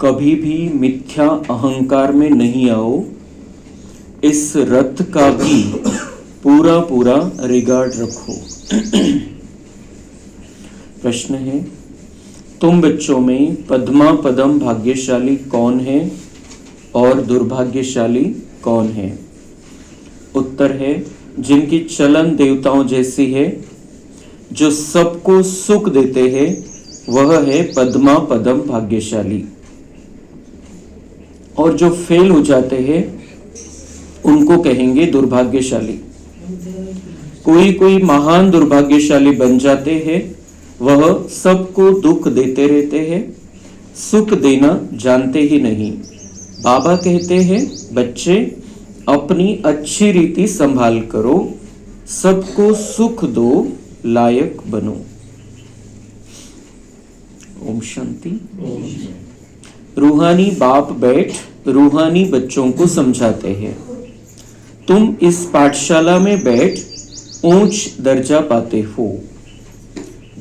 कभी भी मिथ्या अहंकार में नहीं आओ। इस रथ का भी पूरा पूरा रिगार्ड रखो। प्रश्न है, तुम बच्चों में पद्मा पदम भाग्यशाली कौन है और दुर्भाग्यशाली कौन है? उत्तर है, जिनकी चलन देवताओं जैसी है, जो सबको सुख देते हैं, वह है पद्मा पदम भाग्यशाली। और जो फेल हो जाते हैं उनको कहेंगे दुर्भाग्यशाली। कोई कोई महान दुर्भाग्यशाली बन जाते हैं, वह सबको दुख देते रहते हैं, सुख देना जानते ही नहीं। बाबा कहते हैं, बच्चे अपनी अच्छी रीति संभाल करो, सबको सुख दो, लायक बनो। ओम शांति। रूहानी बाप बैठ रूहानी बच्चों को समझाते हैं, तुम इस पाठशाला में बैठ ऊंच दर्जा पाते हो।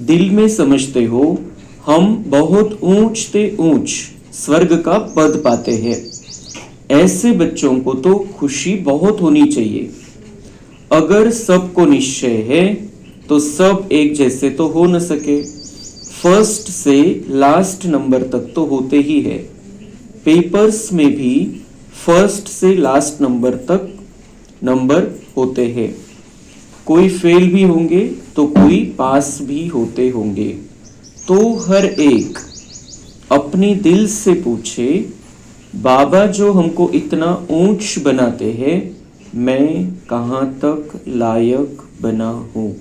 दिल में समझते हो हम बहुत ऊंच से ऊंच स्वर्ग का पद पाते हैं। ऐसे बच्चों को तो खुशी बहुत होनी चाहिए। अगर सबको निश्चय है तो सब एक जैसे तो हो न सके। फर्स्ट से लास्ट नंबर तक तो होते ही है। पेपर्स में भी फर्स्ट से लास्ट नंबर तक नंबर होते हैं। कोई फेल भी होंगे तो कोई पास भी होते होंगे। तो हर एक अपने दिल से पूछे, बाबा जो हमको इतना ऊंच बनाते हैं, मैं कहाँ तक लायक बना हूँ?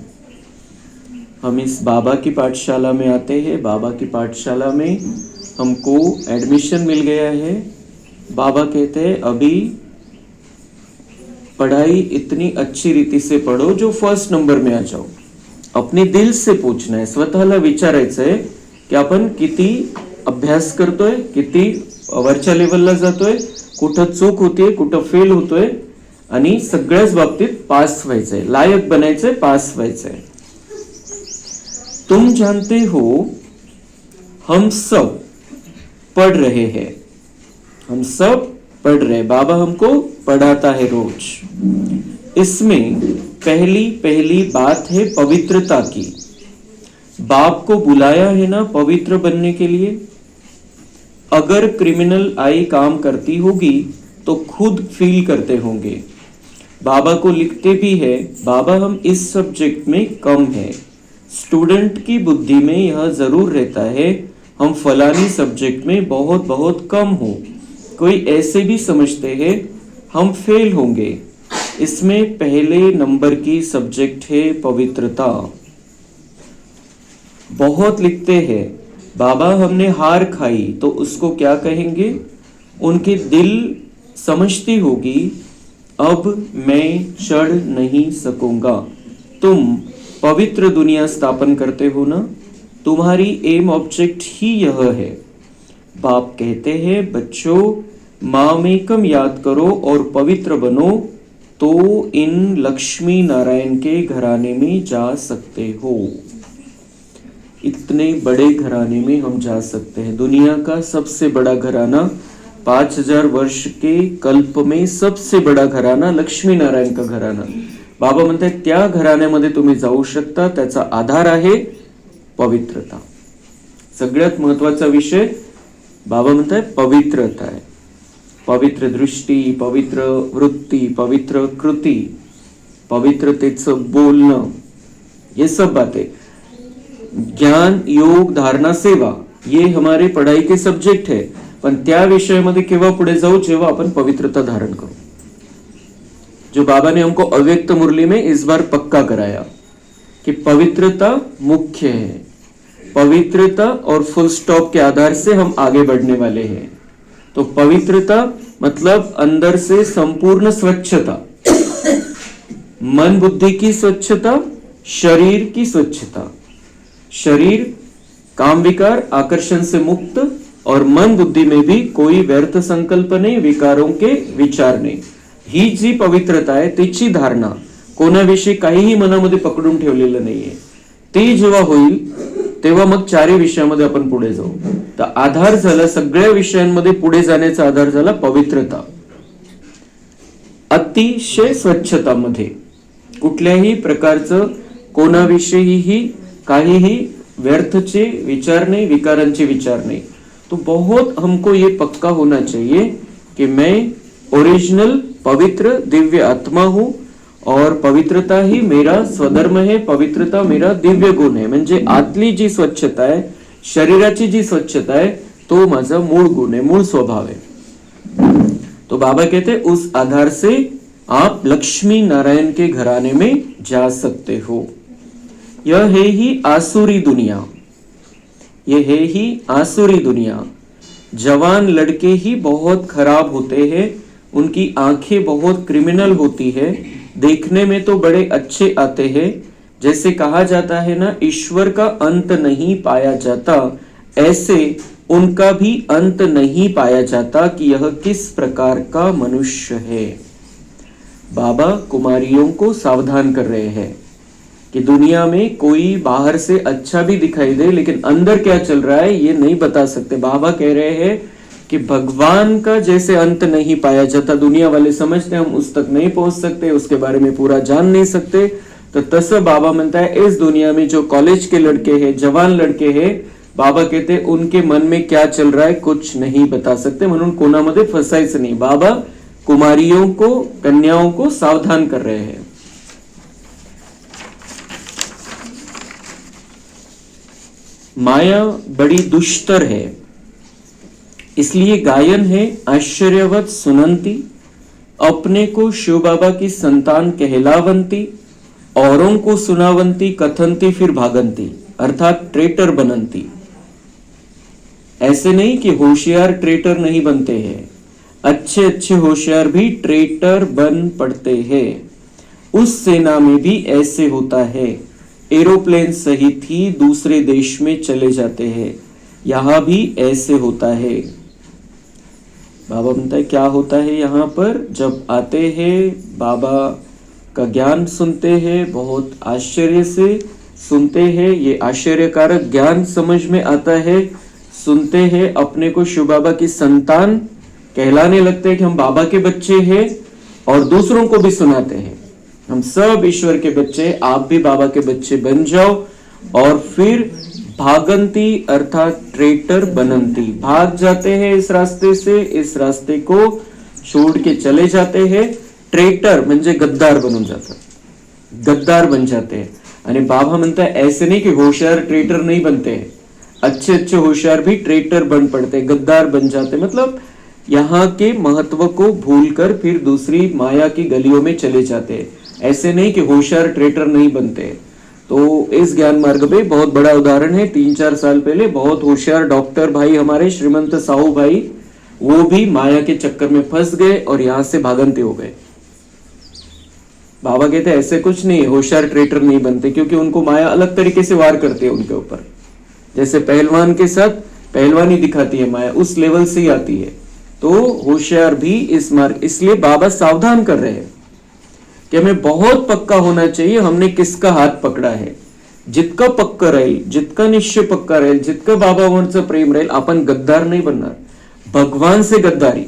हम इस बाबा की पाठशाला में आते हैं। बाबा की पाठशाला में हमको एडमिशन मिल गया है। बाबा कहते हैं, अभी पढ़ाई इतनी अच्छी रीति से पढ़ो जो फर्स्ट नंबर में आ जाओ। अपने दिल से पूछना है, स्वतःला विचारायचंय की आपण किती अभ्यास करतोय, किती वरच्या लेवलला जातोय, कुठं चूक होतीये, कुठं फेल होतोय, आणि सगळ्याच बाबतीत पास व्हायचंय, लायक बनायचंय, पास व्हायचंय। तुम जानते हो हम सब पढ़ रहे हैं, हम सब पढ़ रहे। बाबा हमको पढ़ाता है रोज। इसमें पहली बात है पवित्रता की। बाप को बुलाया है ना पवित्र बनने के लिए। अगर क्रिमिनल आई काम करती होगी तो खुद फील करते होंगे। बाबा को लिखते भी है, बाबा हम इस सब्जेक्ट में कम है। स्टूडेंट की बुद्धि में यह जरूर रहता है हम फलानी सब्जेक्ट में बहुत बहुत कम हो। कोई ऐसे भी समझते हैं हम फेल होंगे। इसमें पहले नंबर की सब्जेक्ट है पवित्रता। बहुत लिखते हैं, बाबा हमने हार खाई तो उसको क्या कहेंगे? उनके दिल समझती होगी अब मैं चढ़ नहीं सकूंगा। तुम पवित्र दुनिया स्थापन करते हो ना, तुम्हारी एम ऑब्जेक्ट ही यह है। बाप कहते हैं, बच्चों मामेकम याद करो और पवित्र बनो, तो इन लक्ष्मी नारायण के घराने में जा सकते हो। इतने बड़े घराने में हम जा सकते हैं। दुनिया का सबसे बड़ा घराना, 5000 वर्ष के कल्प में सबसे बड़ा घराना लक्ष्मी नारायण का घराना। बाबा म्हणतात त्या घराण्यामध्ये तुम्ही जाऊ शकता। त्याचा आधार आहे पवित्रता। सगळ्यात महत्वाचा विषय बाबा म्हणतात पवित्रता आहे। पवित्र दृष्टी, पवित्र वृत्ती, पवित्र कृती, पवित्रतेचं बोलणं, ये सब बातें, ज्ञान योग धारणा सेवा, ये हमारे पढ़ाई के सब्जेक्ट है। पण त्या विषयामध्ये केव्हा पुढे जाऊ? जेव्हा आपण पवित्रता धारण करू। जो बाबा ने हमको अव्यक्त मुरली में इस बार पक्का कराया कि पवित्रता मुख्य है। पवित्रता और फुल स्टॉप के आधार से हम आगे बढ़ने वाले हैं। तो पवित्रता मतलब अंदर से संपूर्ण स्वच्छता, मन बुद्धि की स्वच्छता, शरीर की स्वच्छता। शरीर काम विकार आकर्षण से मुक्त और मन बुद्धि में भी कोई व्यर्थ संकल्प नहीं, विकारों के विचार नहीं। ही जी पवित्रता आहे तिची धारणा, कोणाविषयी काहीही मनामध्ये पकडून ठेवलेलं नाहीये। ती जेव्हा होईल तेव्हा मग चारही विषयामध्ये आपण पुढे जाऊ। तर आधार झाला सगळ्या विषयांमध्ये पुढे जाण्याचा आधार झाला पवित्रता, अतिशय स्वच्छतामध्ये, कुठल्याही प्रकारचं कोणाविषयीही काहीही व्यर्थचे विचार नहीं, विकारांचे विचार नहीं। तो बहुत हमको ये पक्का होना चाहिए कि मैं ओरिजिनल पवित्र दिव्य आत्मा हूं और पवित्रता ही मेरा स्वधर्म है, पवित्रता मेरा दिव्य गुण है। म्हणजे आतली जी स्वच्छता आहे, शरीराची जी स्वच्छता आहे, तो माझा मूळ गुण है, मूळ स्वभाव है। तो बाबा कहते उस आधार से आप लक्ष्मी नारायण के घराने में जा सकते हो। यह है ही आसुरी दुनिया, ये है ही आसुरी दुनिया। जवान लड़के ही बहुत खराब होते हैं, उनकी आंखें बहुत क्रिमिनल होती है, देखने में तो बड़े अच्छे आते हैं। जैसे कहा जाता है ना, ईश्वर का अंत नहीं पाया जाता, ऐसे उनका भी अंत नहीं पाया जाता कि यह किस प्रकार का मनुष्य है। बाबा कुमारियों को सावधान कर रहे हैं कि दुनिया में कोई बाहर से अच्छा भी दिखाई दे, लेकिन अंदर क्या चल रहा है ये नहीं बता सकते। बाबा कह रहे हैं कि भगवान का जैसे अंत नहीं पाया जाता, दुनिया वाले समझते हम उस तक नहीं पहुंच सकते, उसके बारे में पूरा जान नहीं सकते, तो तसं बाबा म्हणता है इस दुनिया में जो कॉलेज के लड़के हैं, जवान लड़के हैं, बाबा कहते उनके मन में क्या चल रहा है कुछ नहीं बता सकते, म्हणून कोणामध्ये फसायचं नहीं। बाबा कुमारियों को, कन्याओं को सावधान कर रहे हैं। माया बड़ी दुष्टर है, इसलिए गायन है आश्चर्यवत सुनंती, अपने को शिव बाबा की संतान कहलावंती, औरों को सुनावंती, कथनती फिर भागंती, अर्थात ट्रेटर बनंती। ऐसे नहीं कि होशियार ट्रेटर नहीं बनते हैं, अच्छे अच्छे होशियार भी ट्रेटर बन पड़ते हैं। उस सेना में भी ऐसे होता है, एरोप्लेन सहित ही दूसरे देश में चले जाते हैं, यहां भी ऐसे होता है। बाबा बोलता है क्या होता है यहाँ पर, जब आते हैं बाबा का ज्ञान सुनते हैं, बहुत आश्चर्य से सुनते हैं, ये आश्चर्यकारक ज्ञान समझ में आता है, सुनते हैं, अपने को शिव बाबा की संतान कहलाने लगते हैं कि हम बाबा के बच्चे हैं, और दूसरों को भी सुनाते हैं हम सब ईश्वर के बच्चे, आप भी बाबा के बच्चे बन जाओ। और फिर भागंती अर्थात ट्रेटर बनंती, भाग जाते हैं इस रास्ते से, इस रास्ते को छोड़ के चले जाते हैं। ट्रेटर म्हणजे गद्दार बनून जातात, गद्दार बन जाते हैं। आणि बाबा म्हणता है ऐसे नहीं कि होशियार ट्रेटर नहीं बनते हैं, अच्छे अच्छे होशियार भी ट्रेटर बन पड़ते, गद्दार बन जाते, मतलब यहाँ के महत्व को भूलकर फिर दूसरी माया की गलियों में चले जाते हैं। ऐसे नहीं कि होशियार ट्रेटर नहीं बनते। तो इस ज्ञान मार्ग पे बहुत बड़ा उदाहरण है, 3-4 साल पहले बहुत होशियार डॉक्टर भाई हमारे श्रीमंत साहू भाई, वो भी माया के चक्कर में फंस गए और यहां से भागंते हो गए। बाबा कहते ऐसे कुछ नहीं, होशियार ट्रेटर नहीं बनते, क्योंकि उनको माया अलग तरीके से वार करती है उनके ऊपर। जैसे पहलवान के साथ पहलवानी दिखाती है माया, उस लेवल से ही आती है। तो होशियार भी इस मार्ग, इसलिए बाबा सावधान कर रहे हैं कि हमें बहुत पक्का होना चाहिए हमने किसका हात पकडा है। जितकं पक्का राहील, जितका निश्चय पक्का राहील, जितकं बाबावरचं प्रेम राहील, आपण गद्दार नहीं बनणार। भगवान से गद्दारी,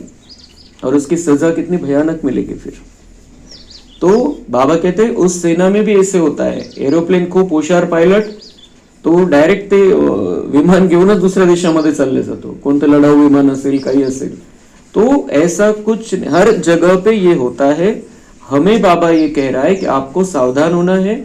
और उसकी सजा कितनी भयानक मिलेगी फिर। तो बाबा कहते हैं उस सेना में भी ऐसे होता है, एरोप्लेन खूप हुशार पायलट तो डायरेक्ट ते विमान घेऊनच दुसऱ्या देशामध्ये चालले जातो, कोणतं लढाऊ विमान असेल काही असेल। तो ऐसा कुछ हर जगह पे ये होता है। हमें बाबा ये कह रहा है कि आपको सावधान होना है।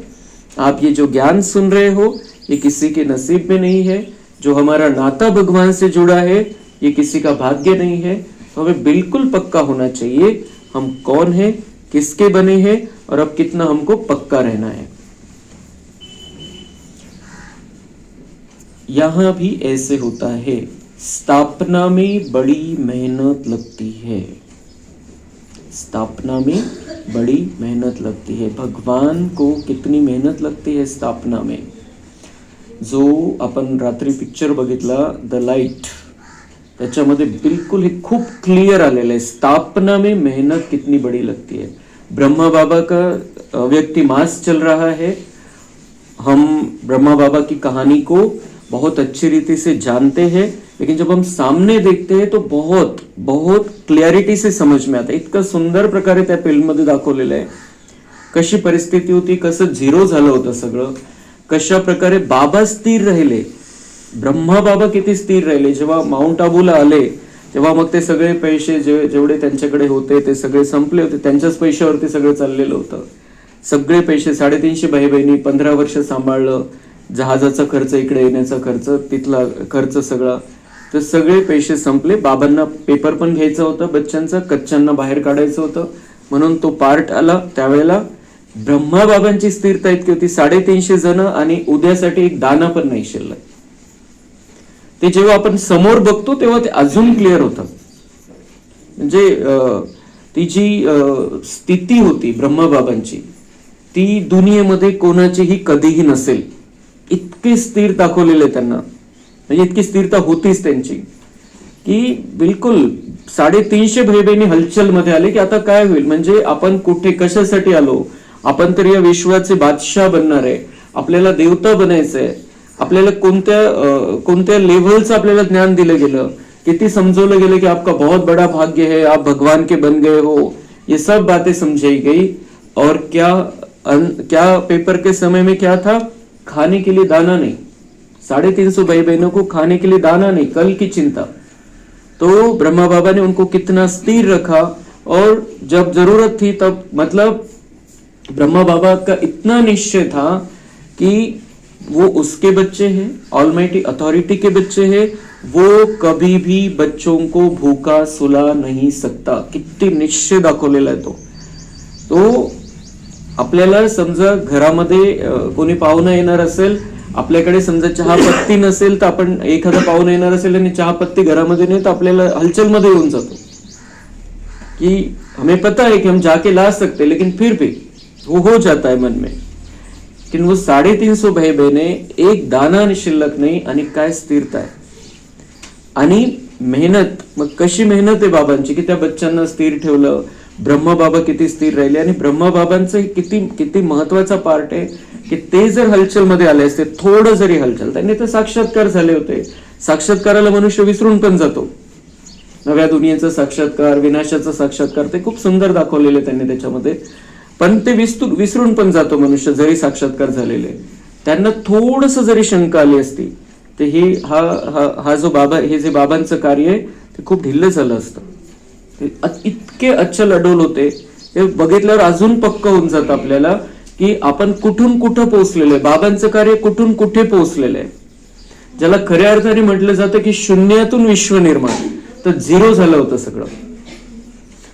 आप ये जो ज्ञान सुन रहे हो ये किसी के नसीब में नहीं है, जो हमारा नाता भगवान से जुड़ा है ये किसी का भाग्य नहीं है। तो हमें बिल्कुल पक्का होना चाहिए हम कौन है, किसके बने हैं, और अब कितना हमको पक्का रहना है। यहां भी ऐसे होता है, स्थापना में बड़ी मेहनत लगती है, स्थापना में बड़ी मेहनत लगती है। भगवान को कितनी मेहनत लगती है स्थापना में। जो आपण रात्री पिक्चर बघितला द लाइट, त्याच्यामध्ये बिल्कुल हे खूप क्लियर आलेलं आहे, स्थापना में मेहनत कितनी बड़ी लगती है। ब्रह्मा बाबा का व्यक्ति मास चल रहा है, हम ब्रह्मा बाबा की कहानी को बहुत अच्छी रीति से जानते हैं लेकिन जब हम सामने देखते हैं तो बहुत बहुत क्लॅरिटी से समज में आता. इतकं सुंदर प्रकारे त्या फिल्ममध्ये दाखवलेलं आहे. कशी परिस्थिती होती, कसं झिरो झालं होतं सगळं, कशा प्रकारे बाबा स्थिर राहिले, ब्रह्मा बाबा किती स्थिर राहिले. जेव्हा माउंट आबूला आले तेव्हा मग ते सगळे पैसे जेवढे त्यांच्याकडे होते ते सगळे संपले होते. त्यांच्याच पैशावरती सगळं चाललेलं होतं. सगळे पैसे 350 भाई बहिणी 15 वर्ष सांभाळलं. जहाजाचा खर्च, इकडे येण्याचा खर्च, तिथला खर्च सगळा, तर सगळे पैसे संपले. बाबांना पेपर पण घ्यायचा होता बच्चांचा, कच्च्यांना बाहेर काढायचं होतं, म्हणून तो पार्ट आला. त्यावेळेला ब्रह्मा बाबांची स्थिरता इतकी होती, 350 जण आणि उद्यासाठी एक दाना पण नाही शिल्लक. ते जेव्हा आपण समोर बघतो तेव्हा ते अजून क्लिअर होतं. म्हणजे ती जी स्थिती होती ब्रह्मा बाबांची, ती दुनियेमध्ये कोणाचीही कधीही नसेल. इतकी स्थिर दाखवलेले त्यांना, म्हणजे इतकी स्थिरता होतीच त्यांची की बिलकुल 350 भाई बहिणी हलचल मध्ये आले की आता काय होईल, म्हणजे आपण कुठे कशासाठी आलो, आपण तर या विश्वाचे बादशाह बनणार आहे, आपल्याला देवता बनायचंय, आपल्याला कोणत्या लेवलचं आपल्याला ज्ञान दिलं गेलं, किती समजवलं गेलं की आपका बहुत बड़ा भाग्य है, आप भगवान के बन गए हो, ये सब बातें समझाई गई. और क्या पेपर के समय में क्या था, खाने के लिए दाना नहीं. 350 भाई बहनों को खाने के लिए दाना नहीं, कल की चिंता. तो ब्रह्मा बाबा ने उनको कितना स्थिर रखा, और जब जरूरत थी तब, मतलब ब्रह्मा बाबा का इतना निश्चय था कि वो उसके बच्चे हैं, ऑलमाइटी अथॉरिटी के बच्चे हैं, वो कभी भी बच्चों को भूखा सुला नहीं सकता. किती निश्चय दाखवलेला आहे तो. आपल्याला समजा घरामध्ये कोणी पाहुणा येणार असेल, आपल्याकडे समजा चहा पत्ती नसेल तर आपण, एखादा पाहुणा येणार असेल आणि चहा पत्ती घरामध्ये नाही तर आपल्याला हलचल मध्ये येऊन जातो कि हमें पता है कि हम जाके ला सकते, लेकिन फिर भी वो हो जाता है मन में. कि वो 350 भाई बहने, एक दाना शिल्लक नाही, आणि काय स्थिरता आहे आणि मेहनत. मग कशी मेहनत आहे बाबांची की त्या बच्चांना स्थिर ठेवलं. ब्रह्मा बाबा किती स्थिर राहिले, आणि ब्रह्मा बाबांचं किती किती महत्वाचा पार्ट आहे की ते जर हलचल मध्ये आले असते, थोडं जरी हलचल, त्यांनी तर साक्षात्कार झाले होते. साक्षात्काराला मनुष्य विसरून पण जातो. नव्या दुनियेचा साक्षात्कार, विनाशाचा साक्षात्कार, ते खूप सुंदर दाखवलेले त्यांनी त्याच्यामध्ये. पण ते विसरून पण जातो मनुष्य, जरी साक्षात्कार झालेले. त्यांना थोडस जरी शंका आली असती तर हा जो बाबा, हे जे बाबांचं कार्य आहे ते खूप ढिल्लं झालं असतं. इतके अच्छल अडोल होते, ते बघितल्यावर अजून पक्क होऊन जात आपल्याला की आपण कुठून कुठं पोहोचलेलो आहे, बाबांचं कार्य कुठून कुठे पोहोचलेलं आहे. ज्याला खऱ्या अर्थाने म्हटलं जातं की शून्यातून विश्व निर्माण, तर झिरो झालं होतं सगळं.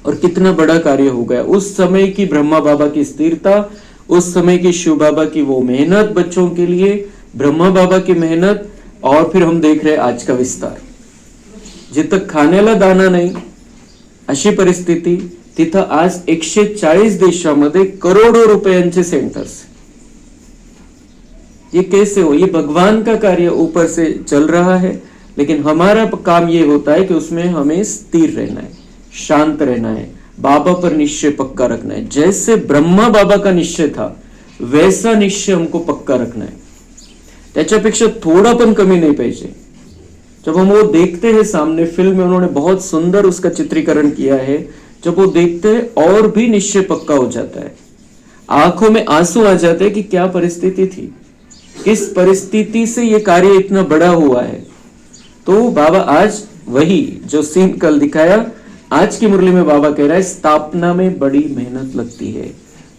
और कितना बड़ा कार्य हो गया. उस समय की ब्रह्मा बाबा की स्थिरता, उस समय की शिव बाबा की वो मेहनत बच्चों के लिए, ब्रह्मा बाबा की मेहनत, और फिर हम देख रहे आज का विस्तार. जिथं खाण्याला दाना नाही अशी परिस्थिती, तिथं आज 140 देशामध्ये करोडो रुपयांचे सेंटर्स. ये कैसे हो, ये भगवान का कार्य ऊपर से चल रहा है, लेकिन हमारा काम ये होता है कि उसमें हमें स्थिर रहना है, शांत रहना है, बाबा पर निश्चय पक्का रखना है. जैसे ब्रह्मा बाबा का निश्चय था वैसा निश्चय हमको पक्का रखना है. त्याच्यापेक्षा थोड़ा पण कमी नहीं पाहिजे. जब हम वो देखते हैं सामने, फिल्म में उन्होंने बहुत सुंदर उसका चित्रीकरण किया है. जब वो देखते हैं और भी निश्चय पक्का हो जाता है, आंखों में आंसू आ जाते हैं कि क्या परिस्थिति थी, किस परिस्थिति से ये कार्य इतना बड़ा हुआ है. तो बाबा आज वही जो सीन कल दिखाया, आज की मुरली में बाबा कह रहा है स्थापना में बड़ी मेहनत लगती है.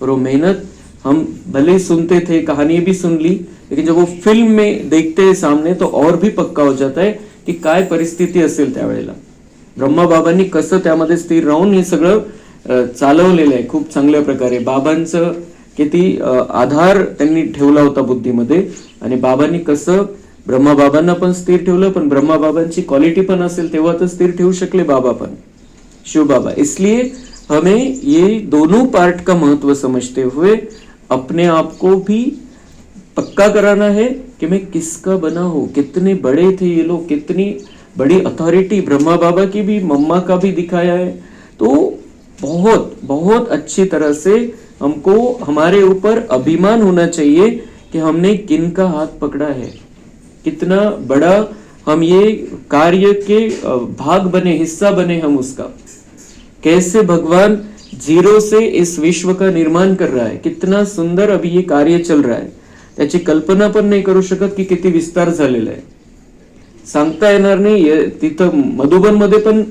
और वो मेहनत हम भले सुनते थे, कहानी भी सुन ली, लेकिन जब वो फिल्म में देखते हैं सामने तो और भी पक्का हो जाता है की काय परिस्थिती असेल त्यावेळेला. ब्रह्मा बाबांनी कसं त्यामध्ये स्थिर राहून हे सगळं चालवलेलं आहे खूप चांगल्या प्रकारे. बाबांचं किती आधार त्यांनी ठेवला होता बुद्धीमध्ये, आणि बाबांनी कसं ब्रह्मा बाबांना पण स्थिर ठेवलं. पण ब्रह्मा बाबांची क्वालिटी पण असेल तेव्हा तर स्थिर ठेवू शकले बाबा पण, शिव बाबा. इसलिए हमें ये दोनों पार्ट का महत्व समझते हुए अपने आप को भी पक्का कराना है कि मैं किसका बना हूं. कितने बड़े थे ये लोग, कितनी बड़ी अथॉरिटी ब्रह्मा बाबा की भी, मम्मा का भी दिखाया है. तो बहुत बहुत अच्छी तरह से हमको हमारे ऊपर अभिमान होना चाहिए कि हमने किन का हाथ पकड़ा है, कितना बड़ा हम ये कार्य के भाग बने, हिस्सा बने हम उसका। कैसे भगवान जीरो से इस विश्व का निर्माण कर रहा है, कितना सुंदर अभी ये कार्य चल रहा आहे, त्याची कल्पना पण नाही करू शकत की किती विस्तार झालेला आहे, सांगता येणार नाही। तिथं मधुबन मध्ये पण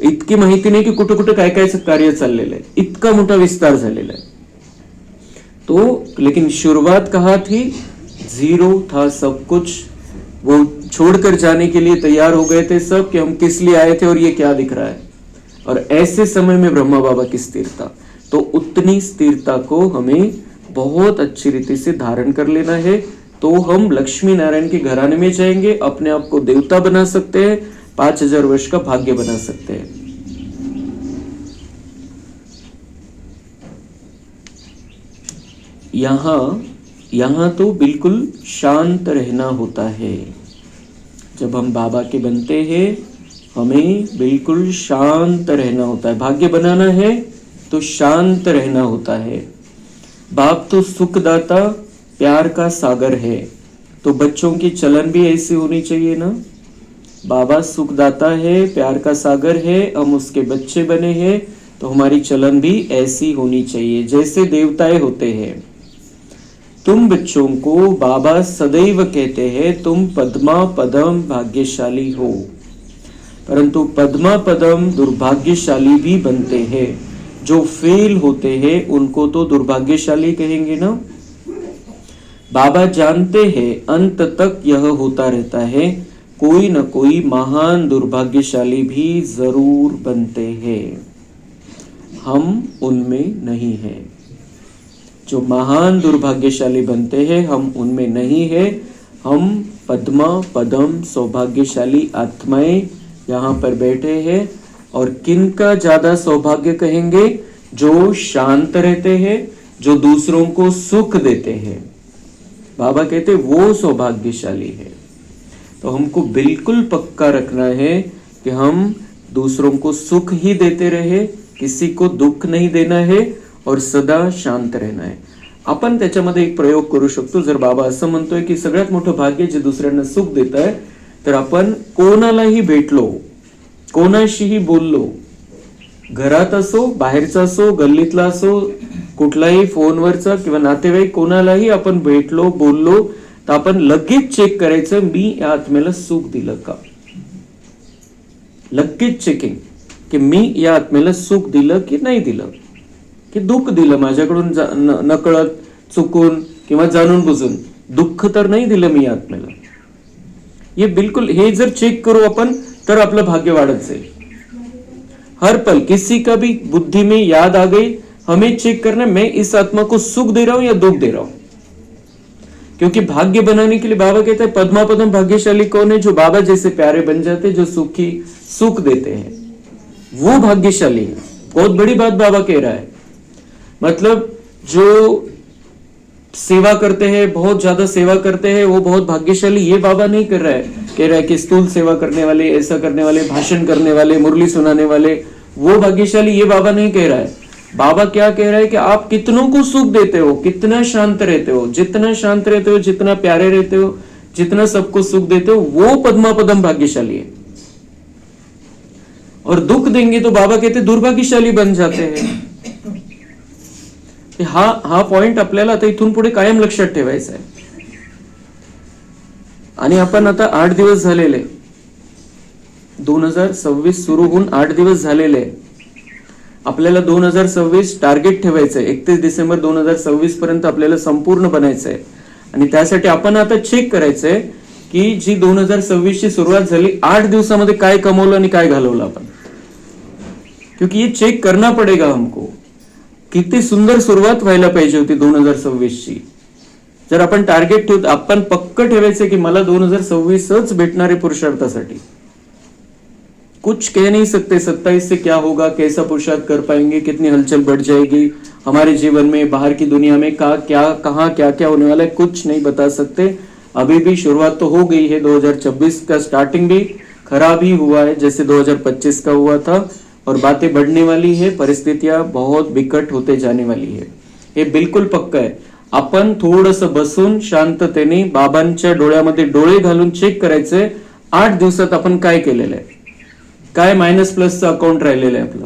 इतकी माहिती नाही की कुठे कुठे काय काय कार्य चाललेलं आहे, इतका मोठा विस्तार झालेला आहे। तो लेकिन शुरुआत कहाँ थी, जीरो था सब कुछ, वो छोड़कर जाने के लिए तैयार हो गए थे सब कि हम किस लिए आए थे और ये क्या दिख रहा है। और ऐसे समय में ब्रह्मा बाबा की स्थिरता, तो उतनी स्थिरता को हमें बहुत अच्छी रीति से धारण कर लेना है, तो हम लक्ष्मी नारायण के घराने में जाएंगे, अपने आप को देवता बना सकते हैं, 5000 वर्ष का भाग्य बना सकते हैं। यहां तो बिल्कुल शांत रहना होता है। जब हम बाबा के बनते हैं हमें बिल्कुल शांत रहना होता है। भाग्य बनाना है तो शांत रहना होता है। बाप तो सुखदाता, प्यार का सागर है, तो बच्चों की चलन भी ऐसी होनी चाहिए ना। बाबा सुखदाता है, प्यार का सागर है, हम उसके बच्चे बने हैं, तो हमारी चलन भी ऐसी होनी चाहिए जैसे देवताएं होते हैं। तुम बच्चों को बाबा सदैव कहते हैं तुम पद्मा पदम भाग्यशाली हो, परंतु पद्मा पदम दुर्भाग्यशाली भी बनते हैं। जो फेल होते हैं उनको तो दुर्भाग्यशाली कहेंगे ना। बाबा जानते हैं अंत तक यह होता रहता है, कोई न कोई महान दुर्भाग्यशाली भी जरूर बनते हैं, हम उनमें नहीं हैं। जो महान दुर्भाग्यशाली बनते हैं हम उनमें नहीं है। हम पद्मा पदम सौभाग्यशाली आत्माएं यहाँ पर बैठे हैं। और किनका ज्यादा सौभाग्य कहेंगे, जो शांत रहते हैं, जो दूसरों को सुख देते हैं। बाबा कहते वो सौभाग्यशाली है। तो हमको बिल्कुल पक्का रखना है कि हम दूसरों को सुख ही देते रहे, किसी को दुःख नहीं देना है और सदा शांत रहना आहे। आपण त्याच्यामध्ये एक प्रयोग करू शकतो। जर बाबा असं म्हणतोय की सगळ्यात मोठं भाग्य जे दुसऱ्यांना सुख देत आहे, तर आपण कोणालाही भेटलो, कोणाशीही बोललो, घरात असो, बाहेरचा असो, गल्लीतला असो, कुठलाही फोनवरचा किंवा नातेवाईक कोणालाही आपण भेटलो, बोललो, तर आपण लगेच चेक करायचं मी या आत्म्याला सुख दिलं का। लगेच चेकिंग की मी या आत्म्याला सुख दिलं की नाही दिलं, की दुःख दिलं माझ्याकडून नकळत, चुकून किंवा जाणून बुजून, दुःख तर नाही दिलं मी आत्म्याला। ये बिल्कुल हे जर चेक करू आपण तर आपलं भाग्य वाढत जाईल। हर पल किसी का भी बुद्धि में याद आ गई, हमें चेक करना मैं इस आत्मा को सुख दे रहा हूं या दुख दे रहा हूं। क्योंकि भाग्य बनाने के लिए बाबा कहते हैं पद्मा पदम भाग्यशाली कौन है, जो बाबा जैसे प्यारे बन जाते, जो सुखी सुख देते हैं, वो भाग्यशाली है। बहुत बड़ी बात बाबा कह रहा है। मतलब जो सेवा करते हैं, बहुत ज्यादा सेवा करते हैं, वो बहुत भाग्यशाली, ये बाबा नहीं कर रहा है। कह रहा है कि स्थूल सेवा करने वाले, ऐसा करने वाले, भाषण करने वाले, मुरली सुनाने वाले, वो भाग्यशाली, ये बाबा नहीं कह रहा है। बाबा क्या कह रहा है कि आप कितनों को सुख देते हो, कितना शांत रहते हो, जितना शांत रहते हो, जितना प्यारे रहते हो, जितना सबको सुख देते हो, वो पद्मा पदम भाग्यशाली है। और दुख देंगे तो बाबा कहते दुर्भाग्यशाली बन जाते हैं। हा पॉइंट आपल्याला आता इथून पुढे कायम लक्षात ठेवायचा आहे। आणि आपण आता 8 दिवस झालेले, 2026 सुरू होऊन 8 दिवस झालेले, आपल्याला 2026 टार्गेट ठेवायचंय। 31 डिसेंबर 2026 पर्यंत आपल्याला संपूर्ण बनायचंय। आणि त्यासाठी आपण आता चेक करायचंय की जी 2026 ची सुरुवात झाली, 8 दिवसामध्ये काय कमवलं आणि काय घालवलं आपण, क्योंकि ये चेक करना पड़ेगा हमको। किती सुंदर सुरुवात व्हायला पाहिजे होती 2026 ची। जर आपण टार्गेट ठेवतो, आपण पक्क ठेवायचं की मला 2026च भेटणारे पुरुषार्थासाठी। कुछ कह नहीं सकते 27 से क्या होगा, कैसा पुरुषार्थ कर पाएंगे, कितनी हलचल बढ़ जाएगी हमारे जीवन में, बाहर की दुनिया में कहाँ क्या होने वाला है, कुछ नहीं बता सकते। अभी भी शुरुआत तो हो गई है। 2026 का स्टार्टिंग भी खराब ही हुआ है जैसे 2025 का हुआ था, और बातें बढ़ने वाली है, परिस्थितियां बहुत बिकट होते जाने वाली है, हे बिल्कुल पक्का आहे। आपण थोडंसं बसून शांततेने बाबांच्या डोळ्यामध्ये डोळे घालून चेक करायचंय 8 दिवसात आपण काय केलेलं आहे, काय माइनस प्लसचं अकाउंट राहिलेलं आहे आपलं.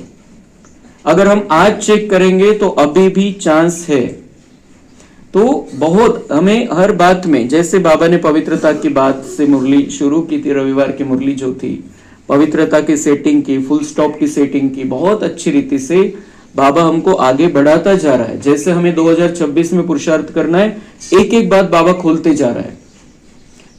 अगर हम आज चेक करेंगे तो अभी भी चांस है. तो बहुत हमें हर बात में, जैसे बाबा ने पवित्रता की बात से मुरली शुरू की थी, रविवार की मुरली जो थी, पवित्रता की सेटिंग की, फुल स्टॉप की सेटिंग की, बहुत अच्छी रीति से बाबा हमको आगे बढ़ाता जा रहा है. जैसे हमें 2026 में पुरुषार्थ करना है, एक एक बात बाबा खोलते जा रहा है.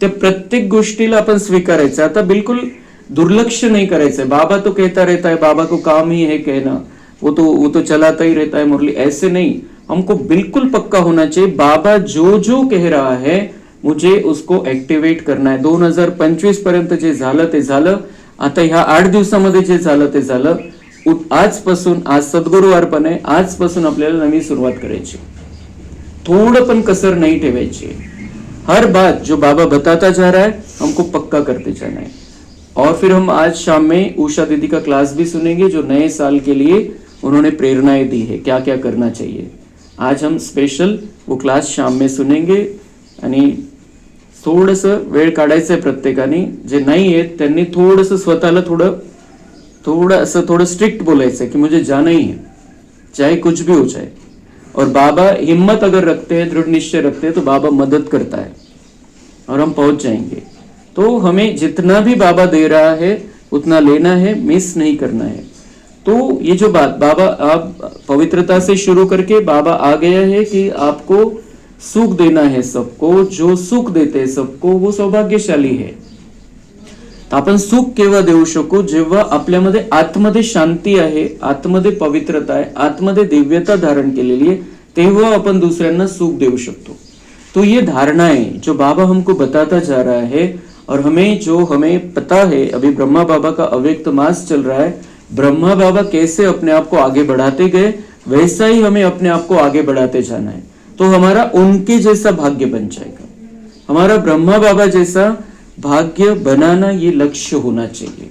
त्या प्रत्येक गोष्टीला आपण स्वीकारायचं. आता बिल्कुल दुर्लक्ष नहीं करायचं. बाबा तो कहता रहता है, बाबा को काम ही है कहना, वो तो चलाता ही रहता है मुरली, ऐसे नहीं. हमको बिल्कुल पक्का होना चाहिए, बाबा जो जो कह रहा है मुझे उसको ऍक्टिव्हेट करना है. 2025 पर्यंत जे झालं ते झालं. आता ह्या 8 दिवसामध्ये जे झालं ते झालं. आजपासून, आज सद्गुरु अर्पण आहे, आजपासून आपल्याला नवी सुरुवात करायची. थोडं पण कसर नहीं ठेवायची. हर बात जो बाबा बताता जा रहा है हमको पक्का करते जाना है. और फिर हम आज शाम में उषा दीदी का क्लास भी सुनेंगे, जो नए साल के लिए उन्होंने प्रेरणाएं दी है, क्या क्या करना चाहिए. आज हम स्पेशल वो क्लास शाम में सुनेंगे. आणि थोडंसं वेळ काढायचंय प्रत्येकाने. जे नाही आहेत त्यांनी थोडंसं स्वतःला थोडं स्ट्रिक्ट बोलायचंय की मुझे जाना ही है, चाहे कुछ भी हो जाए. और बाबा हिम्मत अगर रखते हैं, दृढ़ निश्चय रखते हैं, तो बाबा मदद करता है और हम पहुंच जाएंगे. तो हमें जितना भी बाबा दे रहा है उतना लेना है, मिस नहीं करना है. तो ये जो बात बाबा, आप पवित्रता से शुरू करके बाबा आ गया है कि आपको सुख देना है सबको. जो सुख देते हैं सबको वो सौभाग्यशाली है. आपण सुख केव्हा देऊ शकू, जेव्हा आपल्यामध्ये आतमध्ये शांती आहे, आतमध्ये पवित्रता आहे, आतमध्ये दिव्यता धारण केलेली आहे, तेव्हा आपण दुसऱ्यांना सुख देऊ शकतो. तो ये धारणा है जो बाबा हमको बताता जा रहा है. और हमें पता है, अभी ब्रह्मा बाबा का अव्यक्त मास चल रहा है. ब्रह्मा बाबा कैसे अपने आप को आगे बढ़ाते गए, वैसा ही हमें अपने आप को आगे बढ़ाते जाना है. तो हमारा उनके जैसा भाग्य बन जाएगा. हमारा ब्रह्मा बाबा जैसा भाग्य बनाना ये लक्ष्य होना चाहिए.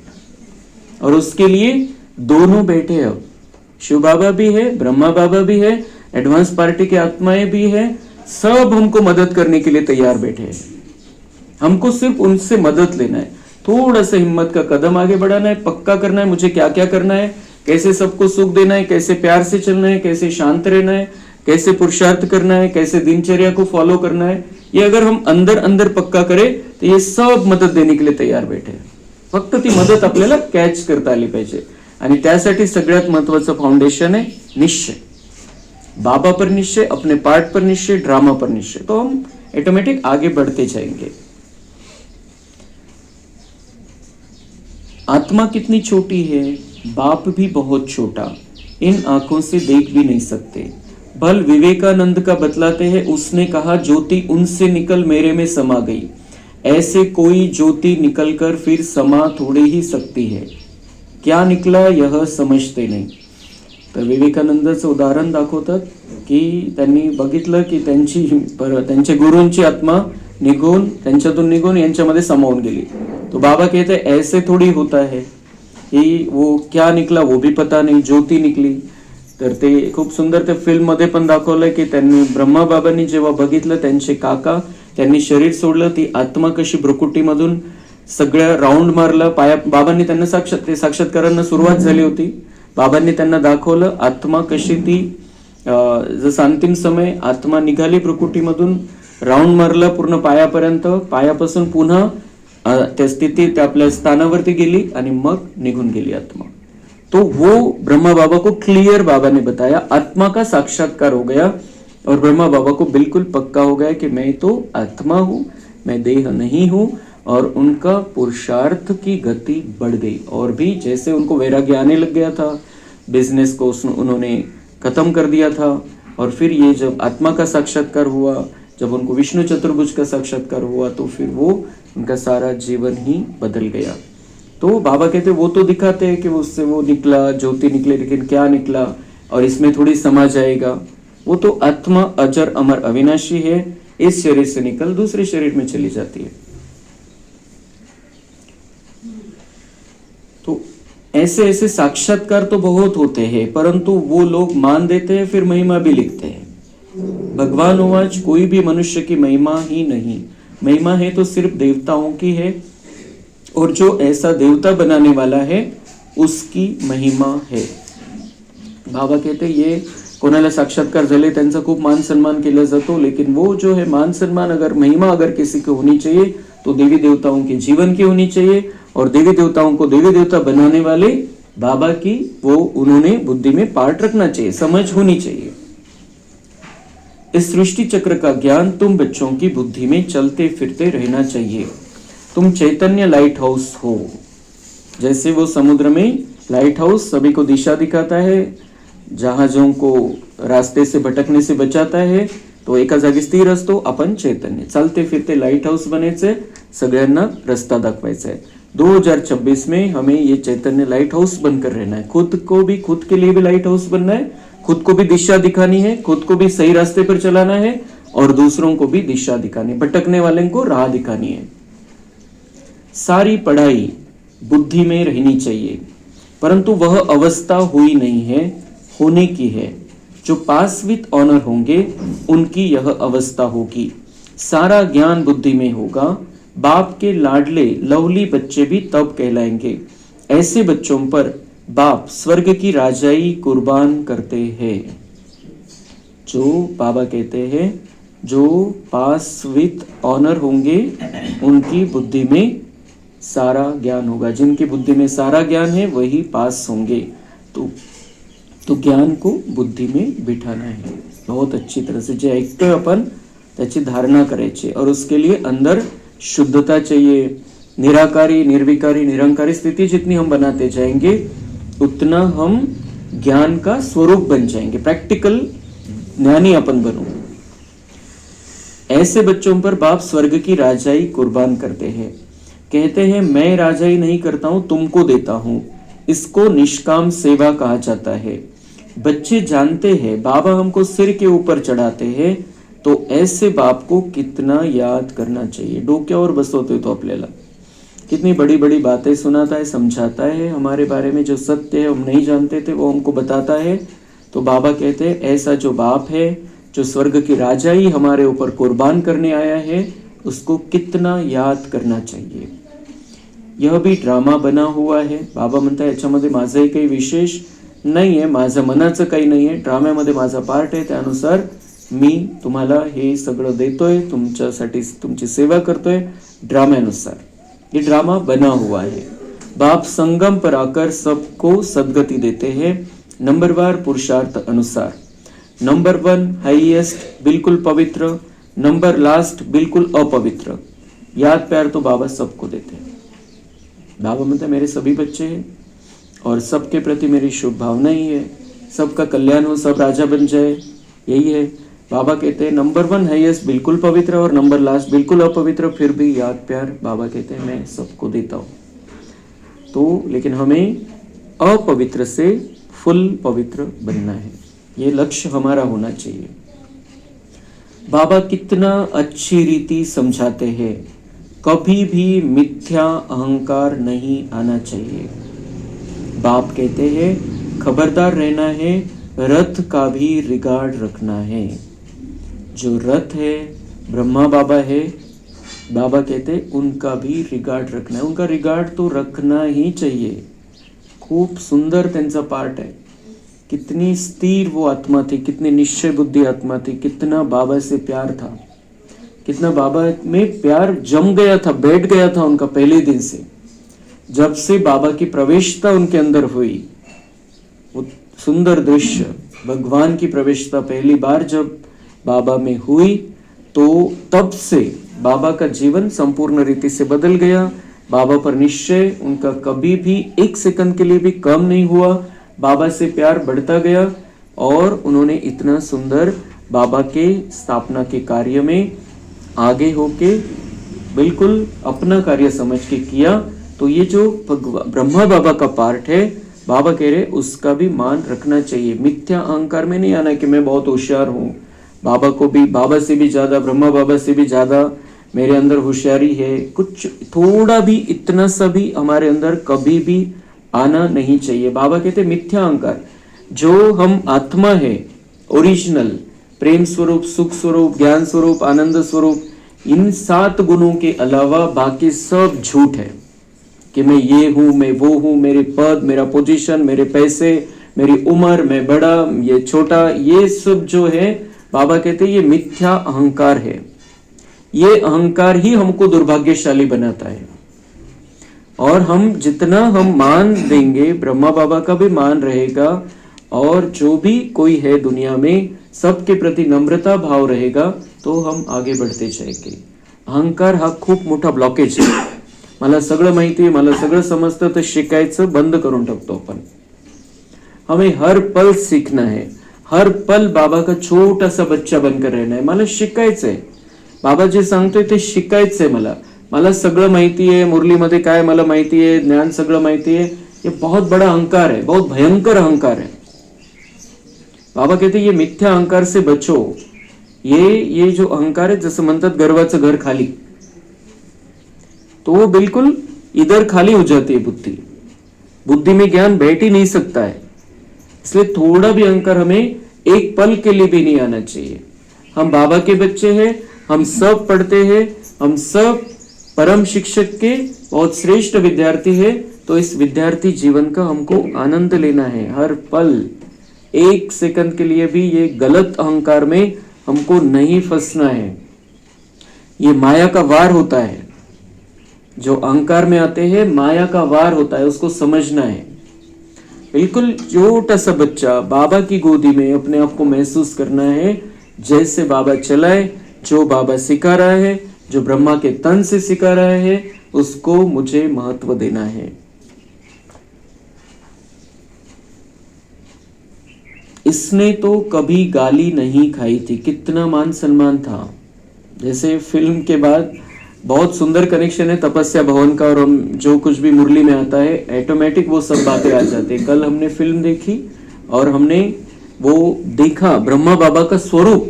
और उसके लिए दोनों बैठे हैं. अब शिव बाबा भी है, ब्रह्मा बाबा भी है, एडवांस पार्टी के आत्माएं भी है, सब हमको मदद करने के लिए तैयार बैठे हैं. हमको सिर्फ उनसे मदद लेना है. थोड़ा सा हिम्मत का कदम आगे बढ़ाना है, पक्का करना है मुझे क्या क्या करना है, कैसे सबको सुख देना है, कैसे प्यार से चलना है, कैसे शांत रहना है, कैसे पुरुषार्थ करना है, कैसे दिनचर्या को फॉलो करना है. ये अगर हम अंदर अंदर पक्का करें तो ये सब मदत देने के लिए तैयार बैठे. फक्त ती मदत आपल्याला कॅच करता आली पाहिजे. आणि त्यासाठी सगळ्यात महत्वाचं फाउंडेशन है निश्चय. बाबा पर निश्चय, अपने पार्ट पर निश्चय, ड्रामा पर निश्चय, तो हम ऑटोमेटिक आगे बढ़ते जाएंगे. आत्मा कितनी छोटी है, बाप भी बहुत छोटा, इन आंखों से देख भी नहीं सकते. भल विवेकानंद का बतलाते हैं, उसने कहा ज्योति उनसे निकल मेरे में समा गई. ऐसे कोई ज्योति निकलकर फिर समा थोड़ी ही सकती है. क्या निकला यह समजते नहीं. तर विवेकानंदचं उदाहरण दाखवतात की त्यांनी बघितलं की त्यांचे गुरूंची आत्मा त्यांच्यातून निघून यांच्यामध्ये समावून गेली. तो बाबा कहते ऐसे थोड़ी होता है कि वो क्या निकला वो भी पता नहीं, ज्योति निकली. तर ते खूप सुंदर त्या फिल्म मध्ये पण दाखवलंय की त्यांनी ब्रह्मा बाबांनी जेव्हा बघितलं त्यांचे काका, त्यांनी शरीर सोडलं, ती आत्मा कशी भ्रुकुटीमधून सगळ्या राऊंड मारला. बाबांनी त्यांना साक्षात्कारांना सुरुवात झाली होती. बाबांनी त्यांना दाखवलं आत्मा कशी ती जसं अंतिम समय आत्मा निघाली भ्रुकुटीमधून, राऊंड मारला पूर्ण पायापर्यंत, पायापासून पुन्हा त्या स्थितीत आपल्या स्थानावरती गेली आणि मग निघून गेली आत्मा. तो वो ब्रह्मा बाबा को क्लियर बाबा ने बताया, आत्मा का साक्षात्कार हो गया और ब्रह्मा बाबा को बिल्कुल पक्का हो गया कि मैं तो आत्मा हूं, मैं देह नहीं हूं. और उनका पुरुषार्थ की गति बढ़ गई. और भी जैसे उनको वैराग्य आने लग गया था, बिजनेस को उन्होंने खत्म कर दिया था. और फिर ये जब आत्मा का साक्षात्कार हुआ, जब उनको विष्णु चतुर्भुज का साक्षात्कार हुआ, तो फिर वो उनका सारा जीवन ही बदल गया. तो बाबा कहते वो तो दिखाते हैं कि उससे वो निकला, ज्योति निकले, लेकिन क्या निकला और इसमें थोड़ी समा जाएगा. वो तो आत्मा अजर अमर अविनाशी है, इस शरीर से निकल दूसरे शरीर में चली जाती है. तो ऐसे ऐसे साक्षात्कार तो बहुत होते हैं, परंतु वो लोग मान देते हैं, फिर महिमा भी लिखते हैं. भगवान उवाच कोई भी मनुष्य की महिमा ही नहीं. महिमा है तो सिर्फ देवताओं की है, और जो ऐसा देवता बनाने वाला है उसकी महिमा है. बाबा कहते ये कोणाला साक्षात्कार झाले त्यांचा खूप मान सन्मान केला जातो, लेकिन वो जो है मान सन्मान अगर महिमा अगर किसी को होनी चाहिए तो देवी देवताओं के जीवन की होनी चाहिए, और देवी देवताओं को देवी देवता बनाने वाले बाबा की वो उन्होंने बुद्धि में पार्ट रखना चाहिए, समझ होनी चाहिए. इस सृष्टि चक्र का ज्ञान तुम बच्चों की बुद्धि में चलते फिरते रहना चाहिए. तुम चैतन्य लाइट हाउस हो. जैसे वो समुद्र में लाइट हाउस सभी को दिशा दिखाता है, जहाजों को रास्ते से भटकने से बचाता है, तो एका जागी स्थिर असतो. आपण चैतन्य चालते फिरते लाइट हाउस बनायचे, सगळ्यांना रस्ता दाखवायचा है. 2026 में हमें ये चैतन्य लाइट हाउस बनकर रहना है. खुद को भी, खुद के लिए भी लाइट हाउस बनना है, खुद को भी दिशा दिखानी है, खुद को भी सही रास्ते पर चलाना है, और दूसरों को भी दिशा दिखानी, भटकने वाले को राह दिखानी है. सारी पढ़ाई बुद्धि में रहनी चाहिए, परंतु वह अवस्था हुई नहीं है, होने की है. जो पास विथ ऑनर होंगे उनकी यह अवस्था होगी. सारा ज्ञान बुद्धि में होगा. बाप के लाडले लवली बच्चे भी तब कहलाएंगे. ऐसे बच्चों पर बाप स्वर्ग की राजाई कुर्बान करते हैं. जो बाबा कहते हैं जो पास विथ ऑनर होंगे उनकी बुद्धि में सारा ज्ञान होगा. जिनकी बुद्धि में सारा ज्ञान है वही पास होंगे. तो ज्ञान को बुद्धी में बिठाना है. बहुत अच्छी तरह से जे ऐकतोय आपण त्याची धारणा करायची, और उसके लिए अंदर शुद्धता चाहिए. निराकारी, निर्विकारी, निरंकारी स्थिति जितनी हम बनाते जाएंगे उतना हम ज्ञान का स्वरूप बन जाएंगे. प्रैक्टिकल ज्ञानी अपन बनो. ऐसे बच्चों पर बाप स्वर्ग की राजाई कुर्बान करते हैं. कहते हैं मैं राजाई नहीं करता हूं, तुमको देता हूं. इसको निष्काम सेवा कहा जाता है. बच्चे जानते हैं बाबा हमको सिर के ऊपर चढ़ाते हैं, तो ऐसे बाप को कितना याद करना चाहिए. डोक्यावर बसवतोय तो आपल्याला कितनी बड़ी बड़ी बातें सुनाता है, समझाता है. हमारे बारे में जो सत्य है हम नहीं जानते थे वो हमको बताता है. तो बाबा कहते हैं ऐसा जो बाप है जो स्वर्ग की राजाई हमारे ऊपर कुर्बान करने आया है उसको कितना याद करना चाहिए. यह भी ड्रामा बना हुआ है. बाबा म्हणता याच्यामध्ये माझंही काही विशेष नाही आहे, माझं मनाचं काही नाही आहे, ड्राम्यामध्ये माझा पार्ट आहे, त्यानुसार मी तुम्हाला हे सगळं देतोय, तुमच्यासाठी तुमची सेवा करतोय ड्राम्यानुसार. ये ड्रामा बना हुआ है. बाप संगम पर आकर सबको सदगति देते हैं नंबरवार पुरुषार्थ अनुसार. नंबर 1 हाईएस्ट बिल्कुल पवित्र, नंबर लास्ट बिल्कुल अपवित्र. याद प्यार तो बाबा सबको देते हैं. बाबा म्हणते मेरे सभी बच्चे हैं और सबके प्रति मेरी शुभ भावना ही है. सबका कल्याण हो, सब राजा बन जाए, यही है. बाबा कहते हैं नंबर 1 हाईएस्ट बिल्कुल पवित्र और नंबर लास्ट बिल्कुल अपवित्र. फिर भी याद प्यार बाबा कहते हैं मैं सबको देता हूँ. तो लेकिन हमें अपवित्र से फुल पवित्र बनना है. ये लक्ष्य हमारा होना चाहिए. बाबा कितना अच्छी रीति समझाते हैं. कभी भी मिथ्या अहंकार नहीं आना चाहिए. बाप कहते हैं खबरदार रहना है, रथ का भी रिगार्ड रखना है. जो रथ है ब्रह्मा बाबा है, बाबा कहते उनका भी रिगार्ड रखना है. उनका रिगार्ड तो रखना ही चाहिए. खूब सुंदर त्यांचा पार्ट है. कितनी स्थिर वो आत्मा थी, कितनी निश्चय बुद्धि आत्मा थी, कितना बाबा से प्यार था, कितना बाबा में प्यार जम गया था, बैठ गया था उनका पहले दिन से. जब से बाबा की प्रवेशता उनके अंदर हुई, वो सुंदर दृश्य, भगवान की प्रवेशता पहली बार जब बाबा में हुई, तो तब से बाबा का जीवन संपूर्ण रीति से बदल गया. बाबा पर निश्चय उनका कभी भी एक सेकंड के लिए भी कम नहीं हुआ. बाबा से प्यार बढ़ता गया और उन्होंने इतना सुंदर बाबा के स्थापना के कार्य में आगे होके बिल्कुल अपना कार्य समझ के किया. तो ये जो ब्रह्मा बाबा का पार्ट है, बाबा कह रहे उसका भी मान रखना चाहिए. मिथ्या अहंकार में नहीं आना कि मैं बहुत होशियार हूँ, बाबा को भी, बाबा से भी ज्यादा, ब्रह्मा बाबा से भी ज्यादा मेरे अंदर होशियारी है. कुछ थोड़ा भी, इतना सा भी हमारे अंदर कभी भी आना नहीं चाहिए. बाबा कहते मिथ्या अहंकार, जो हम आत्मा है, ओरिजिनल प्रेम स्वरूप, सुख स्वरूप, ज्ञान स्वरूप, आनंद स्वरूप, इन 7 गुणों के अलावा बाकी सब झूठ है. कि मैं ये हूं, मैं वो हूं, मेरे पद, मेरा पोजीशन, मेरे पैसे, मेरी उम्र, मैं बड़ा, ये छोटा, ये सब जो है बाबा कहते हैं ये मिथ्या अहंकार है। ये अहंकार ही हमको दुर्भाग्यशाली बनाता है। और हम जितना हम मान देंगे, ब्रह्मा बाबा का भी मान रहेगा, और जो भी कोई है दुनिया में सबके प्रति नम्रता भाव रहेगा, तो हम आगे बढ़ते जाएंगे। अहंकार हा खूप मोठा ब्लॉकेज आहे। मला सगळं माहिती आहे, मला सगळं समजतं, तर शिकायचं बंद करून टाकतो आपण। हमें हर पल सीखना है, हर पल बाबा का छोटा सा बच्चा बनकर रहना है। मला शिकायचंय, बाबा जे सांगतोय ते शिकायचंय। मला सगळं माहिती आहे, मुरलीमध्ये काय मला माहिती आहे, ज्ञान सगळं माहिती आहे, ये बहुत बड़ा अहंकार है, बहुत भयंकर अहंकार है। बाबा कहते ये मिथ्या अहंकार से बचो। ये जो अहंकार है, जसं म्हणतात गर्वाचं घर खाली, तो वो बिल्कुल इधर खाली हो जाती है बुद्धि। बुद्धि में ज्ञान बैठ ही नहीं सकता है। इसलिए थोड़ा भी अहंकार हमें एक पल के लिए भी नहीं आना चाहिए। हम बाबा के बच्चे हैं, हम सब पढ़ते हैं, हम सब परम शिक्षक के बहुत श्रेष्ठ विद्यार्थी है। तो इस विद्यार्थी जीवन का हमको आनंद लेना है। हर पल, एक सेकंड के लिए भी ये गलत अहंकार में हमको नहीं फंसना है। ये माया का वार होता है, जो अहंकार में आते हैं माया का वार होता है, उसको समझना है। बिल्कुल छोटा सा बच्चा बाबा की गोदी में अपने आप को महसूस करना है, जैसे बाबा चलाए, जो बाबा सिखा रहा है, जो ब्रह्मा के तन से सिखा रहा है, उसको मुझे महत्व देना है। इसने तो कभी गाली नहीं खाई थी, कितना मान सम्मान था। जैसे फिल्म के बाद बहुत सुंदर कनेक्शन है तपस्या भवन का, और हम जो कुछ भी मुरली में आता है ऑटोमेटिक वो सब बातें आ जाती है। कल हमने फिल्म देखी और हमने वो देखा ब्रह्मा बाबा का स्वरूप।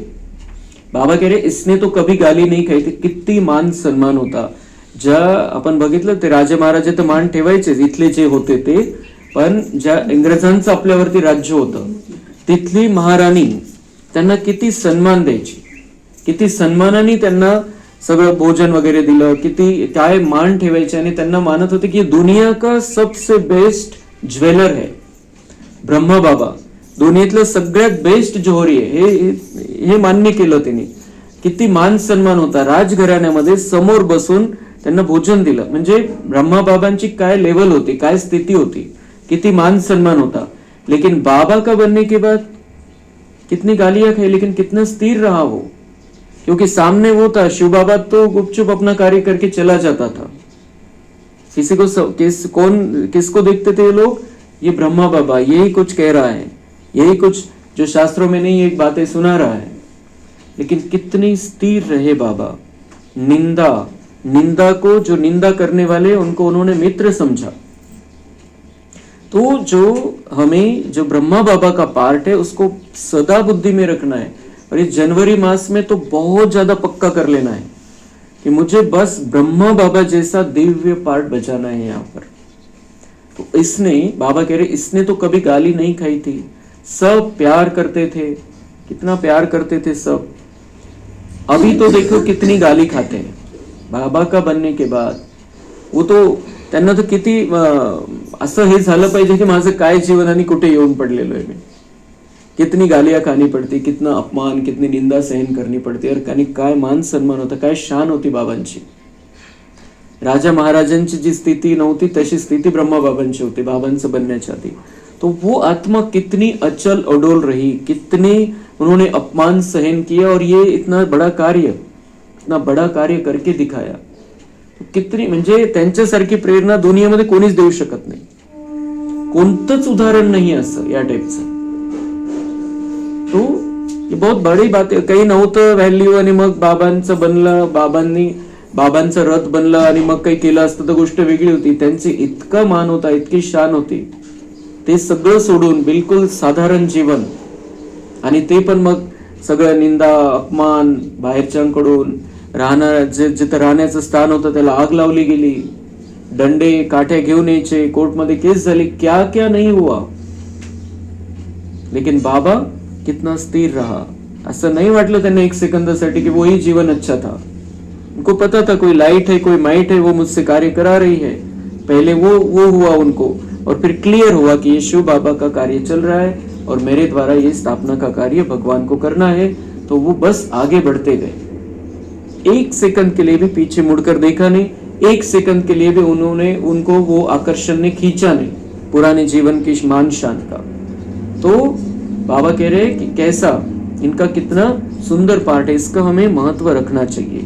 बाबा कह रहे इसने तो कभी गाली नहीं खाई थी, किती मान सन्मान होता। ज्या आपण बघितलं ते राजे महाराजे तर मान ठेवायचेच, इथले जे होते ते, पण ज्या इंग्रजांचं आपल्यावरती राज्य होतं तिथली महाराणी त्यांना किती सन्मान द्यायची, किती सन्मानाने त्यांना सगळं भोजन वगैरे दिलं, किती काय मान ठेवायचे, आणि त्यांना मानत होते की दुनिया का सबसे बेस्ट ज्वेलर है ब्रह्मा बाबा, दुनियेतलं सगळ्यात बेस्ट जोहरी आहे, हे मान्य केलं त्यांनी। किती मान सन्मान होता, राजघराण्यामध्ये समोर बसून त्यांना भोजन दिलं, म्हणजे ब्रह्मा बाबांची काय लेवल होती, काय स्थिती होती, किती मान सन्मान होता। लेकिन बाबा का बनने के बाद कितनी गालियां खाई, लेकिन कितना स्थिर रहा वो, क्योंकि सामने वो था शिव बाबा, तो गुपचुप अपना कार्य करके चला जाता था। किसी को किसको देखते थे ये लोग, ये ब्रह्मा बाबा यही कुछ कह रहा है, यही कुछ जो शास्त्रों में नहीं एक बातें सुना रहा है। लेकिन कितनी स्थिर रहे बाबा। निंदा को, जो निंदा करने वाले उनको उन्होंने मित्र समझा। तो जो हमें जो ब्रह्मा बाबा का पार्ट है उसको सदा बुद्धि में रखना है, और ये जनवरी मास में तो बहुत ज्यादा पक्का कर लेना है कि मुझे बस ब्रह्मा बाबा जैसा दिव्य पार्ट बजाना है यहाँ पर। तो इसने, बाबा कह रहे इसने तो कभी गाली नहीं खाई थी, सब प्यार करते थे, कितना प्यार करते थे सब। अभी तो देखो कितनी गाली खाते हैं बाबा का बनने के बाद। वो तो त्यांना तर किती असं हे झालं पाहिजे की माझं काय जीवन आणि कुठे येऊन पडलेलो आहे मी, कितनी गालियां खानी पड़ती, कितना अपमान, कितनी निंदा सहन करनी पड़ती, और काय मान सन्मान होता, काय शान होती बाबांची। राजा महाराजांची जी स्थिती नव्हती तशी स्थिती ब्रह्मा बाबांची होती बाबांचं बनण्याच्या आधी। तो वो आत्मा कितनी अचल अडोल रही, कितने उन्होंने अपमान सहन किया, और ये इतना बड़ा कार्य करके दिखाया। कितनी म्हणजे त्यांच्यासारखी प्रेरणा दुनियेमध्ये कोणीच देऊ शकत नाही, कोणतंच उदाहरण नाही असं या टाइपचं। तो ये बहुत बड़ी बात आहे। काही नव्हतं व्हॅल्यू आणि मग बाबांचं बनलं, बाबांचं रथ बनलं आणि मग काही केलं असतं तर गोष्ट वेगळी होती। त्यांचे इतका मान होता, इतकी शान होती, ते सगळं सोडून बिलकुल साधारण जीवन, आणि ते पण मग सगळं निंदा अपमान बाहेरच्यांकडून। राहणार जिथं राहण्याचं स्थान होतं त्याला आग लावली गेली, दंडे काठ्या घेऊन यायचे, कोर्टमध्ये केस झाली, क्या क्या नहीं हुआ। लेकिन बाबा कितना स्थिर रहा। असं नहीं वाटलं त्यांना एक सेकंदासाठी की वही जीवन अच्छा था। उनको पता था कोई लाइट है, कोई माइट है, वो मुझसे कार्य करा रही है, पहले वो हुआ उनको, और फिर क्लियर हुआ कि ये शिव बाबा का कार्य चल रहा है और मेरे द्वारा ये स्थापना का कार्य भगवान को करना है। तो वो बस आगे बढ़ते गए, एक सेकंड के लिए भी पीछे मुड़कर देखा नहीं, एक सेकंड के लिए भी उनको वो आकर्षण ने खींचा नहीं पुराने जीवन की मान शान का। तो बाबा कह रहे हैं कि कैसा इनका कितना सुंदर पार्ट है, इसका हमें महत्व रखना चाहिए।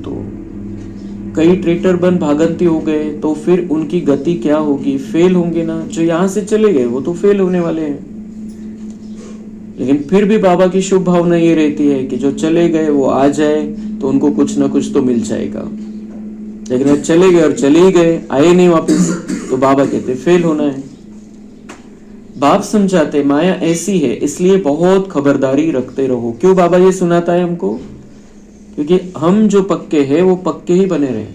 तो कई ट्रैक्टर बन भागंती हो गए तो फिर उनकी गति क्या होगी, फेल होंगे ना। जो यहां से चले गए वो तो फेल होने वाले हैं, लेकिन फिर भी बाबा की शुभ भावना ये रहती है कि जो चले गए वो आ जाए तो उनको कुछ ना कुछ तो मिल जाएगा। लेकिन अब चले गए और चले ही गए, आए नहीं वापस, तो बाबा कहते फेल होना है। बाप समझाते माया ऐसी है, इसलिए बहुत खबरदारी रखते रहो। क्यों बाबा ये सुनाता है हमको? क्योंकि हम जो पक्के हैं वो पक्के ही बने रहे।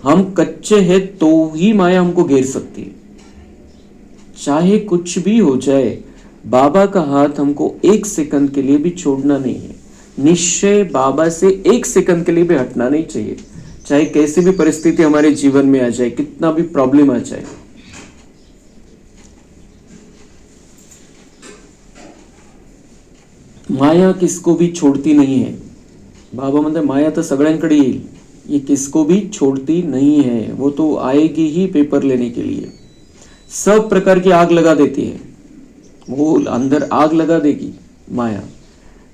हम कच्चे हैं तो ही माया हमको घेर सकती है, चाहे कुछ भी हो जाए। बाबा का हाथ हमको एक सेकंड के लिए भी छोड़ना नहीं है। निश्चय बाबा से एक सेकंड के लिए भी हटना नहीं चाहिए, चाहे कैसी भी परिस्थिति हमारे जीवन में आ जाए, कितना भी प्रॉब्लम आ जाए। माया किसको भी छोड़ती नहीं है। बाबा म्हणते माया तर सगळ्यांकडे येईल, ये किसको भी छोड़ती नहीं है। वो तो आएगी ही पेपर लेने के लिए, सब प्रकार की आग लगा देती है, वो अंदर आग लगा देगी माया।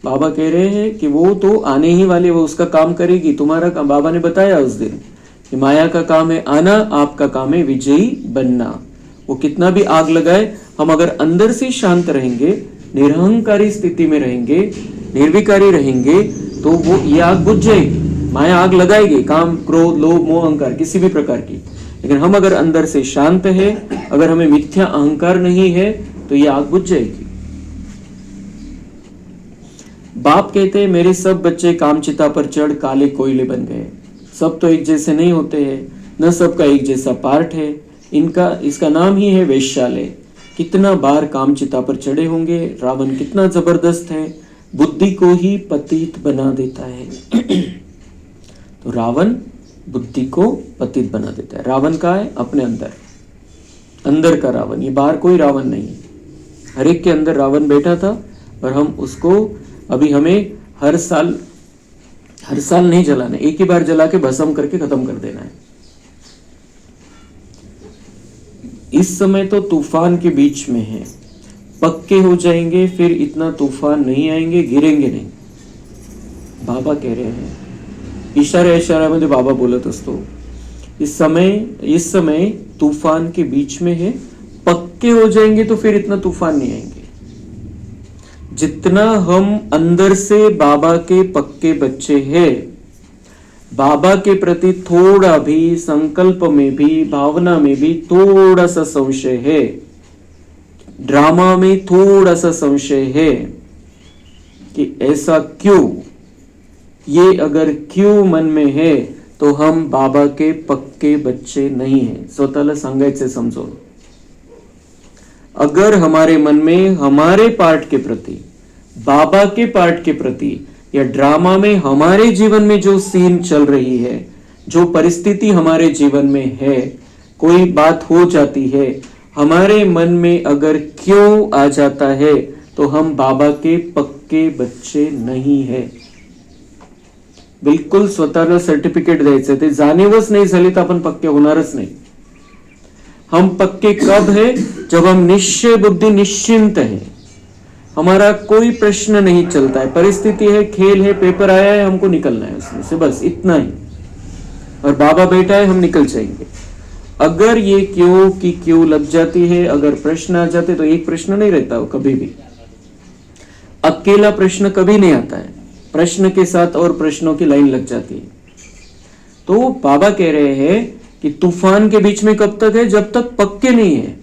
बाबा कह रहे हैं कि वो तो आने ही वाली, वो उसका काम करेगी। तुम्हारा काम, बाबा ने बताया उस दिन कि माया का काम है आना, आपका काम है विजयी बनना। वो कितना भी आग लगाए, हम अगर अंदर से शांत रहेंगे, निरहंकारी स्थिति में रहेंगे, निर्विकारी रहेंगे, तो वो ये आग बुझ जाएगी। माया आग लगाएगी, काम, क्रोध, लोभ, मोह, अहंकार किसी भी प्रकार की। लेकिन हम अगर अंदर से शांत है, अगर हमें मिथ्या अहंकार नहीं है, तो ये आग बुझ जाएगी। बाप कहते हैं मेरे सब बच्चे कामचिता पर चढ़ काले कोयले बन गए। सब तो एक जैसे नहीं होते हैं, न सबका एक जैसा पार्ट है। इसका नाम ही है वेश्यालय। कितना बार कामचिता पर चढ़े होंगे। रावण कितना जबरदस्त है, बुद्धि को ही पतित बना देता है। तो रावण बुद्धि को पतित बना देता है। रावण का है अपने अंदर का रावण, ये बाहर कोई रावण नहीं है। हर एक के अंदर रावण बैठा था, और हम उसको अभी हमें हर साल नहीं जलाना, एक ही बार जला के भस्म करके खत्म कर देना है। इस समय तो तूफान के बीच में है, पक्के हो जाएंगे फिर इतना तूफान नहीं आएंगे, गिरेंगे नहीं। बाबा कह रहे हैं, इशाऱ्यामध्ये बाबा बोलत असतो, इस समय तूफान के बीच में है, पक्के हो जाएंगे तो फिर इतना तूफान नहीं आएंगे। जितना हम अंदर से बाबा के पक्के बच्चे हैं, बाबा के प्रति थोड़ा भी संकल्प में भी, भावना में भी थोड़ा सा संशय है, ड्रामा में थोड़ा सा संशय है कि ऐसा क्यों, ये अगर क्यों मन में है, तो हम बाबा के पक्के बच्चे नहीं हैं। स्वतःला सांगायचे समजून। अगर हमारे मन में हमारे पार्ट के प्रति, बाबा के पार्ट के प्रति, या ड्रामा में हमारे जीवन में जो सीन चल रही है, जो परिस्थिति हमारे जीवन में है, कोई बात हो जाती है, हमारे मन में अगर क्यों आ जाता है, तो हम बाबा के पक्के बच्चे नहीं है। बिल्कुल स्वतःला सर्टिफिकेट द्यायचं, ते जाणीवच नाही झाली तर आपण पक्के होणारच नाही। हम पक्के कब है? जब हम निश्चय बुद्धि निश्चिंत है, हमारा कोई प्रश्न नहीं चलता है, परिस्थिति है, खेल है, पेपर आया है, हमको निकलना है उसमें से, बस इतना ही, और बाबा बैठा है, हम निकल जाएंगे। अगर ये क्यों की क्यों लग जाती है, अगर प्रश्न आ जाते, तो एक प्रश्न नहीं रहता वो कभी भी, अकेला प्रश्न कभी नहीं आता है, प्रश्न के साथ और प्रश्नों की लाइन लग जाती है। तो बाबा कह रहे हैं कि तूफान के बीच में कब तक है? जब तक पक्के नहीं है।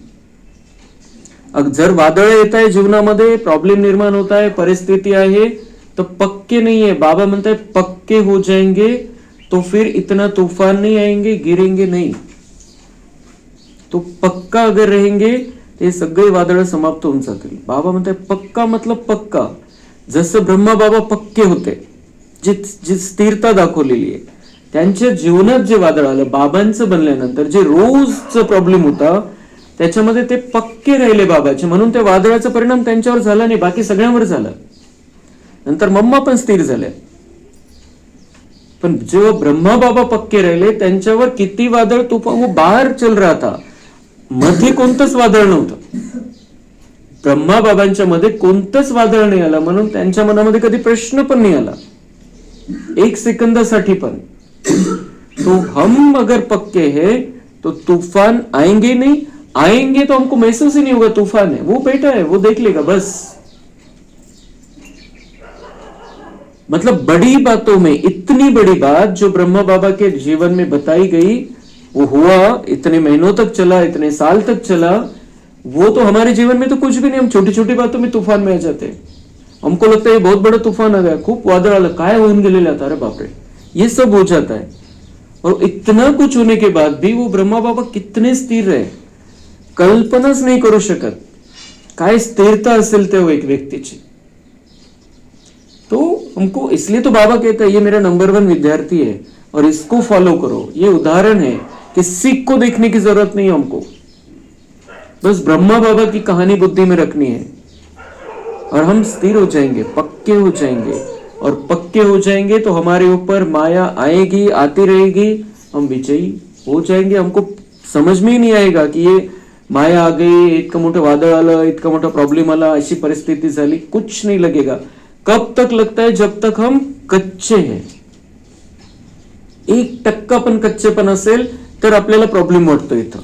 जर वादळ येत आहे जीवनामध्ये, प्रॉब्लेम निर्माण होता है, परिस्थिति आहे, तो पक्के नहीं है। बाबा म्हणता है पक्के हो जाएंगे तो फिर इतना तूफान नहीं आएंगे, गिरेंगे नहीं। तो पक्का अगर रहेंगे ते सगळे वादळ समाप्त होऊन जातील। बाबा म्हणतात पक्का मतलब पक्का, जसं ब्रह्मा बाबा पक्के होते, जी स्थिरता दाखवलेली आहे, त्यांच्या जीवनात जे वादळ आलं बाबांचं बनल्यानंतर, जे रोजचं प्रॉब्लेम होता त्याच्यामध्ये ते पक्के राहिले बाबाचे, म्हणून त्या वादळाचा परिणाम त्यांच्यावर झाला नाही, बाकी सगळ्यांवर झाला. नंतर मम्मा पण स्थिर झाल्या. पण जेव्हा ब्रह्मा बाबा पक्के राहिले त्यांच्यावर किती वादळ तुफान, वो बाहर चल रहा था, मध्ये कोणतंच वादळ नव्हतं. ब्रह्मा बाबांच्या मध्ये कोणतंच वादळ नाही आलं, म्हणून त्यांच्या मनामध्ये कधी प्रश्न पण नाही आला एक सेकंदासाठी पण. तो हम अगर पक्के है तो तूफान आएंगे नहीं, आएंगे तो हमको महसूस ही नहीं होगा तूफान है, वो बैठा है वो देख लेगा बस. मतलब बड़ी बातों में इतनी बड़ी बात जो ब्रह्मा बाबा के जीवन में बताई गई, वो हुआ, इतने महीनों तक चला, इतने साल तक चला. वो तो हमारे जीवन में तो कुछ भी नहीं, हम छोटी छोटी बातों में तूफान में आ जाते हैं. हमको लगता है ये बहुत बड़ा तूफान आ गया, खूप वादळ आलं, काय होऊन गेलेलं आता, अरे बापरे, ये सब हो जाता है. और इतना कुछ होने के बाद भी वो ब्रह्मा बाबा कितने स्थिर रहे, कल्पनाच नाही करू शकत काय स्थिरता असेल ते एक व्यक्तीची. तो हमको इसलिए तो बाबा कहता है ये मेरा नंबर 1 विद्यार्थी है और इसको फॉलो करो. ये उदाहरण है कि सिख को देखने की जरूरत नहीं है हमको, बस ब्रह्मा बाबा की कहानी बुद्धि में रखनी है और हम स्थिर हो जाएंगे, पक्के हो जाएंगे. और पक्के हो जाएंगे तो हमारे ऊपर माया आएगी, आती रहेगी, हम विजयी हो जाएंगे. हमको समझ में ही नहीं आएगा कि ये माया आ गई, इतकं मोठं वादळ आलं, इतका मोठा प्रॉब्लेम आला, अशी परिस्थिती झाली, कुछ नहीं लगेगा. कब तक लगता है, जब तक हम कच्चे हैं. 1% पण कच्चेपण असेल तर आपल्याला प्रॉब्लेम वाटतो इथं,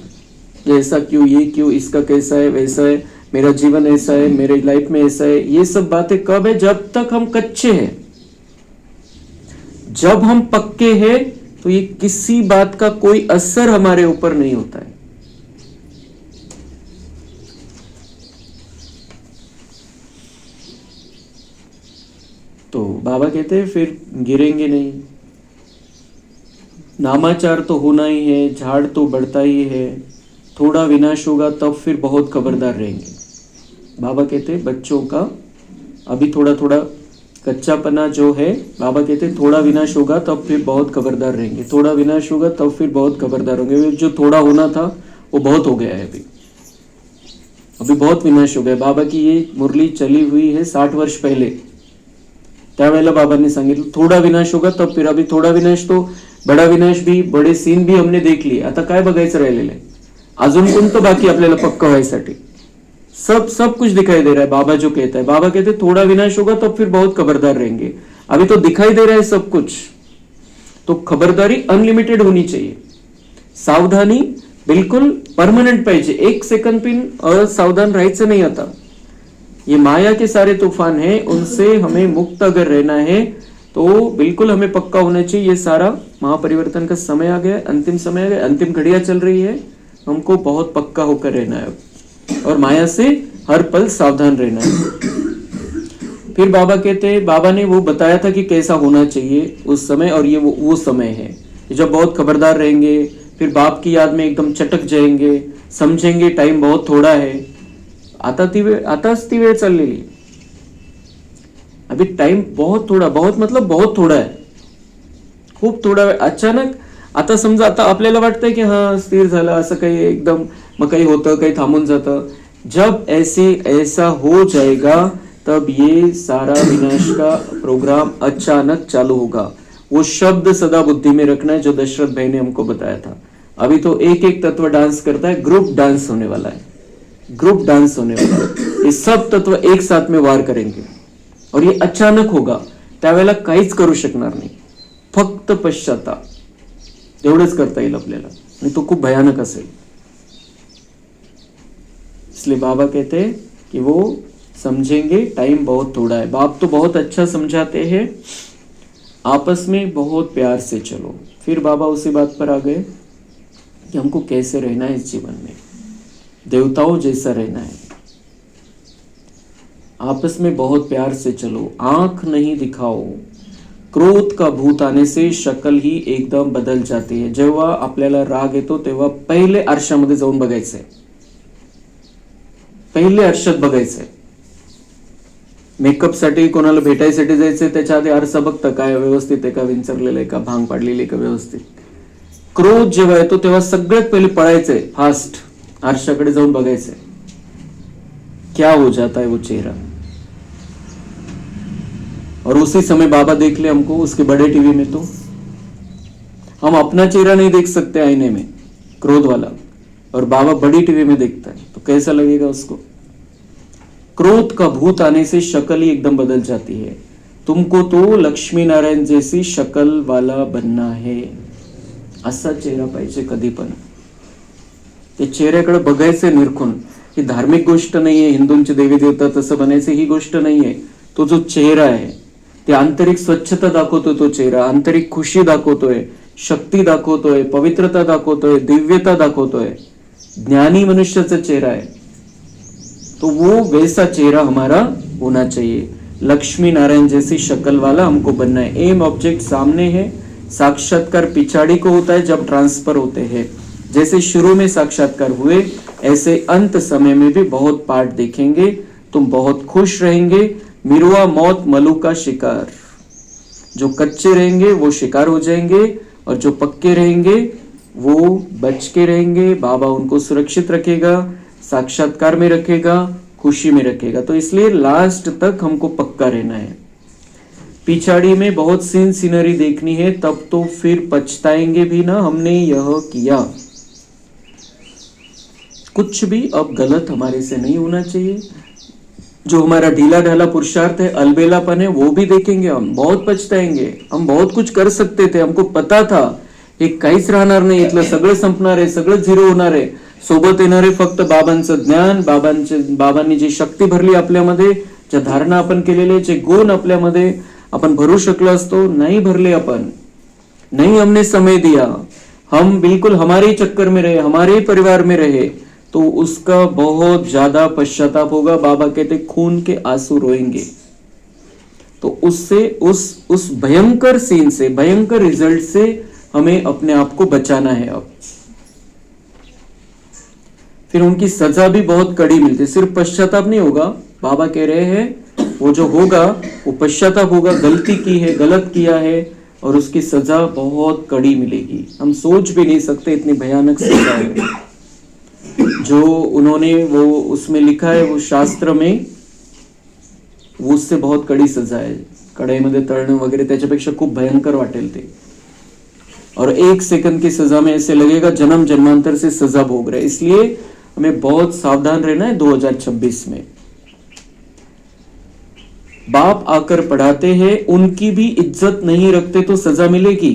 ऐसा क्यों, ये क्यों, इसका कैसा है, वैसा है, मेरा जीवन ऐसा है, मेरे लाइफ में ऐसा है. ये सब बातें कब है, जब तक हम कच्चे हैं. जब हम पक्के हैं तो ये किसी बात का कोई असर हमारे ऊपर नहीं होता है. तो बाबा कहते हैं फिर गिरेंगे नहीं. नामाचार तो होना ही है, झाड़ तो बढ़ता ही है, थोड़ा विनाश होगा तब फिर बहुत खबरदार रहेंगे. बाबा कहते हैं बच्चों का अभी थोड़ा थोड़ा कच्चापना जो है, बाबा कहते हैं थोड़ा विनाश होगा तब फिर बहुत खबरदार रहेंगे, थोड़ा विनाश होगा तब फिर बहुत खबरदार होंगे. जो थोड़ा होना था वो बहुत हो गया है, अभी बहुत विनाश हो गया. बाबा की ये मुरली चली हुई है 60 वर्ष पहले, त्यावेळेला बाबांनी सांगितलं थोडा विनाश होगा तब फिर. अभी थोडा विनाश तो बड़ा विनाश भी, बड़े सीन भी हमने देख लिए, आता काय बघायचं राहिलेलं आहे, अजून कोणतं बाकी आपल्याला पक्का व्हायसाठी. सब कुछ दिखाई दे रहा है. बाबा जो कहता है, बाबा कहते थोड़ा विनाश होगा तब फिर बहुत खबरदार रहेंगे. अभी तो दिखाई दे रहा है सब कुछ, तो खबरदारी अनलिमिटेड होनी चाहिए. सावधानी बिल्कुल परमानेंट पाहिजे, 1 सेकंड पिन असावधान राहायचं नाही. आता ये माया के सारे तूफान हैं, उनसे हमें मुक्त अगर रहना है तो बिल्कुल हमें पक्का होना चाहिए. ये सारा महापरिवर्तन का समय आ गया, अंतिम समय आ गया, अंतिम घड़ियां चल रही है, हमको बहुत पक्का होकर रहना है और माया से हर पल सावधान रहना है. फिर बाबा कहते हैं, बाबा ने वो बताया था कि कैसा होना चाहिए उस समय, और ये वो समय है जब बहुत खबरदार रहेंगे, फिर बाप की याद में एकदम चटक जाएंगे, समझेंगे टाइम बहुत थोड़ा है. आताच ती वेळ चाललेली, अभी टाइम बहुत थोड़ा, बहुत मतलब बहुत थोड़ा है, खूप थोडा वेळ. अचानक आता समजा आता आपल्याला वाटतंय की हा स्थिर झालं, असं काही एकदम मग काही होतं, काही थांबून जातं. जब ऐसा हो जाएगा तब ये सारा विनाश का प्रोग्राम अचानक चालू होगा. वो शब्द सदा बुद्धि में रखना है जो दशरथ भाई ने हमको बताया था. अभी तो एक तत्व डांस करता है, ग्रुप डांस होने वाला है, ग्रुप डांस होने वाला है. ये सब तत्व एक साथ में वार करेंगे और ये अचानक होगा. त्यावेळेला काहीच करू शकणार नाही, फक्त पश्चाताप एवढंच करता येईल आपल्याला, आणि तो खूप भयानक असेल. इसलिए बाबा कहते हैं कि वो समझेंगे टाइम बहुत थोड़ा है. बाप तो बहुत अच्छा समझाते हैं, आपस में बहुत प्यार से चलो. फिर बाबा उसी बात पर आ गए कि हमको कैसे रहना है इस जीवन में, देवताओं जैसा रहना है. आपस में बहुत प्यार से चलो, आंख नहीं दिखाओ. क्रोध का भूत आने से शक्ल ही एकदम बदल जाती है. जेव्हा आपल्याला राग येतो तेव्हा पहिले आरशामध्ये जाऊन बघायचंय, पहिले आरशात बघायचंय. मेकअपसाठी कोणाला भेटायसाठी जायचंय त्याच्या आधी आरसा बघता काय व्यवस्थित आहे का, विंचरलेलं आहे का, भांग पाडलेली आहे का व्यवस्थित. क्रोध जेव्हा येतो तेव्हा सगळ्यात पहिले पळायचंय फास्ट, आरशाकडे जाऊन बघायचंय क्या हो जाता है वो चेहरा. और उसी समय बाबा देख ले हमको उसके बड़े टीवी में, तो हम अपना चेहरा नहीं देख सकते आईने में क्रोध वाला, और बाबा बड़ी टीवी में देखता है तो कैसा लगेगा उसको. क्रोध का भूत आने से शक्ल ही एकदम बदल जाती है. तुमको तो लक्ष्मी नारायण जैसी शक्ल वाला बनना है. असा चेहरा पाहिजे कधी पण. ते चेहऱ्याकडे बघायचे निरखून. ही धार्मिक गोष्ट नाहीये, हिंदूंचे देवी देवता तसं बनायचे ही गोष्ट नाहीये. तो जो चेहरा आहे ते आंतरिक स्वच्छता दाखवतो. तो चेहरा आंतरिक खुशी दाखवतोय, शक्ती दाखवतोय, पवित्रता दाखवतोय, दिव्यता दाखवतोय. ज्ञानी मनुष्याचा चेहरा आहे तो वो वैसा चेहरा हमारा होना चाहिए. लक्ष्मी नारायण जैसी शक्ल वाला हमको बनना है. एम ऑब्जेक्ट सामने है, साक्षात्कार पिछाड़ी को होता है जब ट्रांसफर होते हैं. जैसे शुरू में साक्षात्कार हुए ऐसे अंत समय में भी बहुत पाठ देखेंगे. तुम बहुत खुश रहेंगे. मिरुआ मौत मलू का शिकार. जो कच्चे रहेंगे वो शिकार हो जाएंगे और जो पक्के रहेंगे वो बच के रहेंगे. बाबा उनको सुरक्षित रखेगा, साक्षात्कार में रखेगा, खुशी में रखेगा. तो इसलिए लास्ट तक हमको पक्का रहना है. पिछाड़ी में बहुत सीन सीनरी देखनी है, तब तो फिर पछताएंगे भी ना हमने यह किया. कुछ भी अब गलत हमारे से नहीं होना चाहिए. जो हमारा ढीला ढाला पुरुषार्थ है, अलबेलापन है, वो भी देखेंगे. हम बहुत पछताएंगे. हम बहुत कुछ कर सकते थे, हमको पता था हे काहीच राहणार नाही, इथलं सगळं संपणार आहे, सगळं झिरो होणार आहे. सोबत येणारे फक्त बाबांचं ज्ञान, बाबांनी जी शक्ती भरली आपल्यामध्ये, ज्या धारणा आपण केलेले, जे गुण आपल्यामध्ये आपण भरू शकलो असतो, नाही भरले आपण. नहीं हमने समय दिया, हम बिल्कुल हमारे चक्कर में रहे, हमारे परिवार में रहे, तो उसका बहुत ज्यादा पश्चाताप होगा. बाबा कहते खून के आंसू रोएंगे. तो उससे उस भयंकर सीन से, भयंकर रिजल्ट से हमें अपने आप को बचाना है. अब फिर उनकी सजा भी बहुत कड़ी मिलती है. सिर्फ पश्चाताप नहीं होगा. बाबा कह रहे हैं वो जो होगा वो पश्चाताप होगा. गलती की है, गलत किया है और उसकी सजा बहुत कड़ी मिलेगी. हम सोच भी नहीं सकते इतनी भयानक सजा है जो उन्होंने वो उसमें लिखा है, वो शास्त्र में, वो उससे बहुत कड़ी सजा है. कढईमध्ये तळणं वगैरे त्याच्यापेक्षा खूप भयंकर वाटेल ते. और 1 सेकंड की सजा में ऐसे लगेगा जन्म जन्मांतर से सजा भोग रहे. इसलिए हमें बहुत सावधान रहना है 2026 में. बाप आकर पढ़ाते हैं, उनकी भी इज्जत नहीं रखते तो सजा मिलेगी.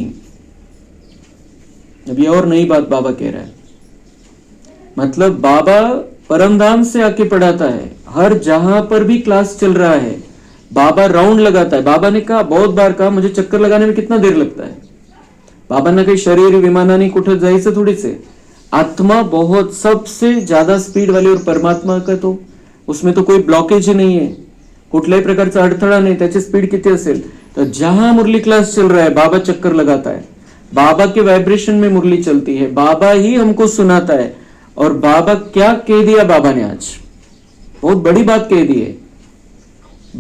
अब ये और नई बात बाबा कह रहा है. मतलब बाबा परमधाम से आके पढ़ाता है. हर जहां पर भी क्लास चल रहा है बाबा राउंड लगाता है. बाबा ने कहा, बहुत बार कहा, मुझे चक्कर लगाने में कितना देर लगता है. बाबांना काही शरीर विमानाने कुठं जायचं थोडीच आहे. आत्मा बहुत सबसे ज्यादा स्पीड वाली, और परमात्मा का तो उसमें तो कोई ब्लॉकेज ही नहीं है, कुठल्याही प्रकारचा अडथळा नाही. त्याची स्पीड किती असेल. तो जहां मुरली क्लास चल रहा है बाबा चक्कर लगाता है. बाबा के वाइब्रेशन में मुरली चलती है. बाबा ही हमको सुनाता है. और बाबा क्या कह दिया बाबा ने आज, बहुत बड़ी बात कह दी है.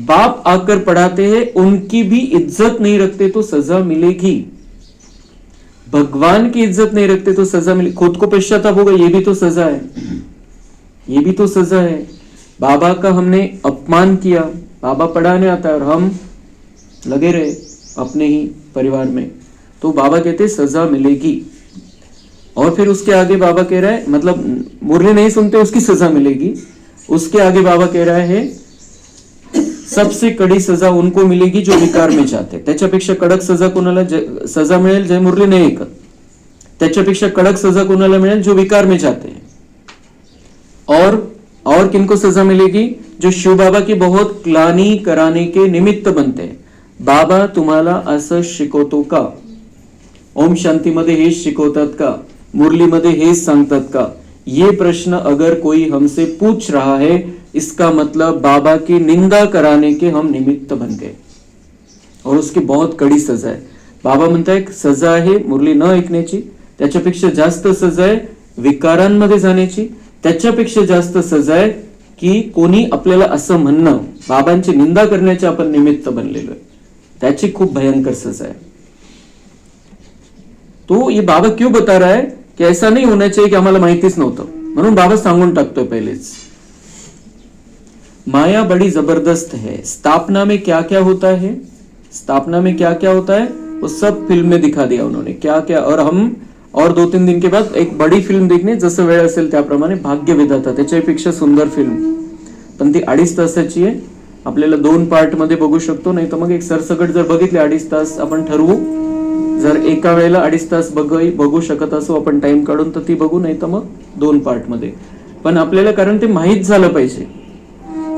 बाप आकर पढ़ाते हैं, उनकी भी इज्जत नहीं रखते तो सजा मिलेगी. भगवान की इज्जत नहीं रखते तो सजा मिले. खुद को पश्चाताप होगा, ये भी तो सजा है, ये भी तो सजा है. बाबा का हमने अपमान किया. बाबा पढ़ाने आता है और हम लगे रहे अपने ही परिवार में, तो बाबा कहते सजा मिलेगी. और फिर उसके आगे बाबा कह रहा है, मतलब मुरली नहीं सुनते उसकी सजा मिलेगी. उसके आगे बाबा कह रहा है सबसे कड़ी सजा उनको मिलेगी जो विकार में जाते. त्याच्यापेक्षा कडक सजा कोणाला सजा मिळेल जे मुरली नाही ऐकत. त्याच्यापेक्षा कडक सजा कोणाला मिळेल जो विकार में जाते हैं. और किनको सजा मिलेगी, जो शिव बाबा की बहुत ग्लानी कराने के निमित्त बनते हैं. बाबा तुम्हाला असं शिकवतो का, ओम शांतीमध्ये हेच शिकवतात का, मुरलीमध्ये हेच सांगतात का, ये प्रश्न अगर कोई हमसे पूछ रहा है, इसका मतलब बाबा की निंदा कराने के हम निमित्त बन गए. और उसकी बहुत कड़ी सजा है. बाबा म्हणताय सजा आहे मुरली न ऐकण्याची, त्याच्यापेक्षा जास्त सजा आहे विकारांमध्ये जाण्याची, त्याच्यापेक्षा जास्त सजा आहे की कोणी आपल्याला असं म्हणणं, बाबांची निंदा करण्याचे आपण निमित्त बनलेलो आहे, त्याची खूप भयंकर सजा है। तो ये बाबा क्यों बता रहा है कि ऐसा नहीं होना चाहिए कि आम्हाला माहितीच नव्हतं, म्हणून बाबा सांगून टाकतोय पहिलेच। माया बड़ी जबरदस्त है, स्थापना में क्या क्या होता है, स्थापना में क्या क्या होता है वो सब फिल्म में दिखा दिया उन्होंने, क्या क्या। और हम और 2-3 दिन के बाद एक बड़ी फिल्म देखणे, जसं वेळ असेल त्याप्रमाणे, भाग्यविधाता, त्याच्यापेक्षा सुंदर फिल्म, पण ती 2.5 तासाची आहे, आपल्याला 2 पार्ट मध्ये बघू शकतो, नाही तर मग एक सरसकट जर बघितले 2.5 तास आपण ठरवू, जर एका वेळेला 2.5 तास बघू शकत असो आपण टाइम काढून तर ती बघू, नाही तर मग 2 पार्ट मध्ये। पण आपल्याला कारण ते माहित झालं पाहिजे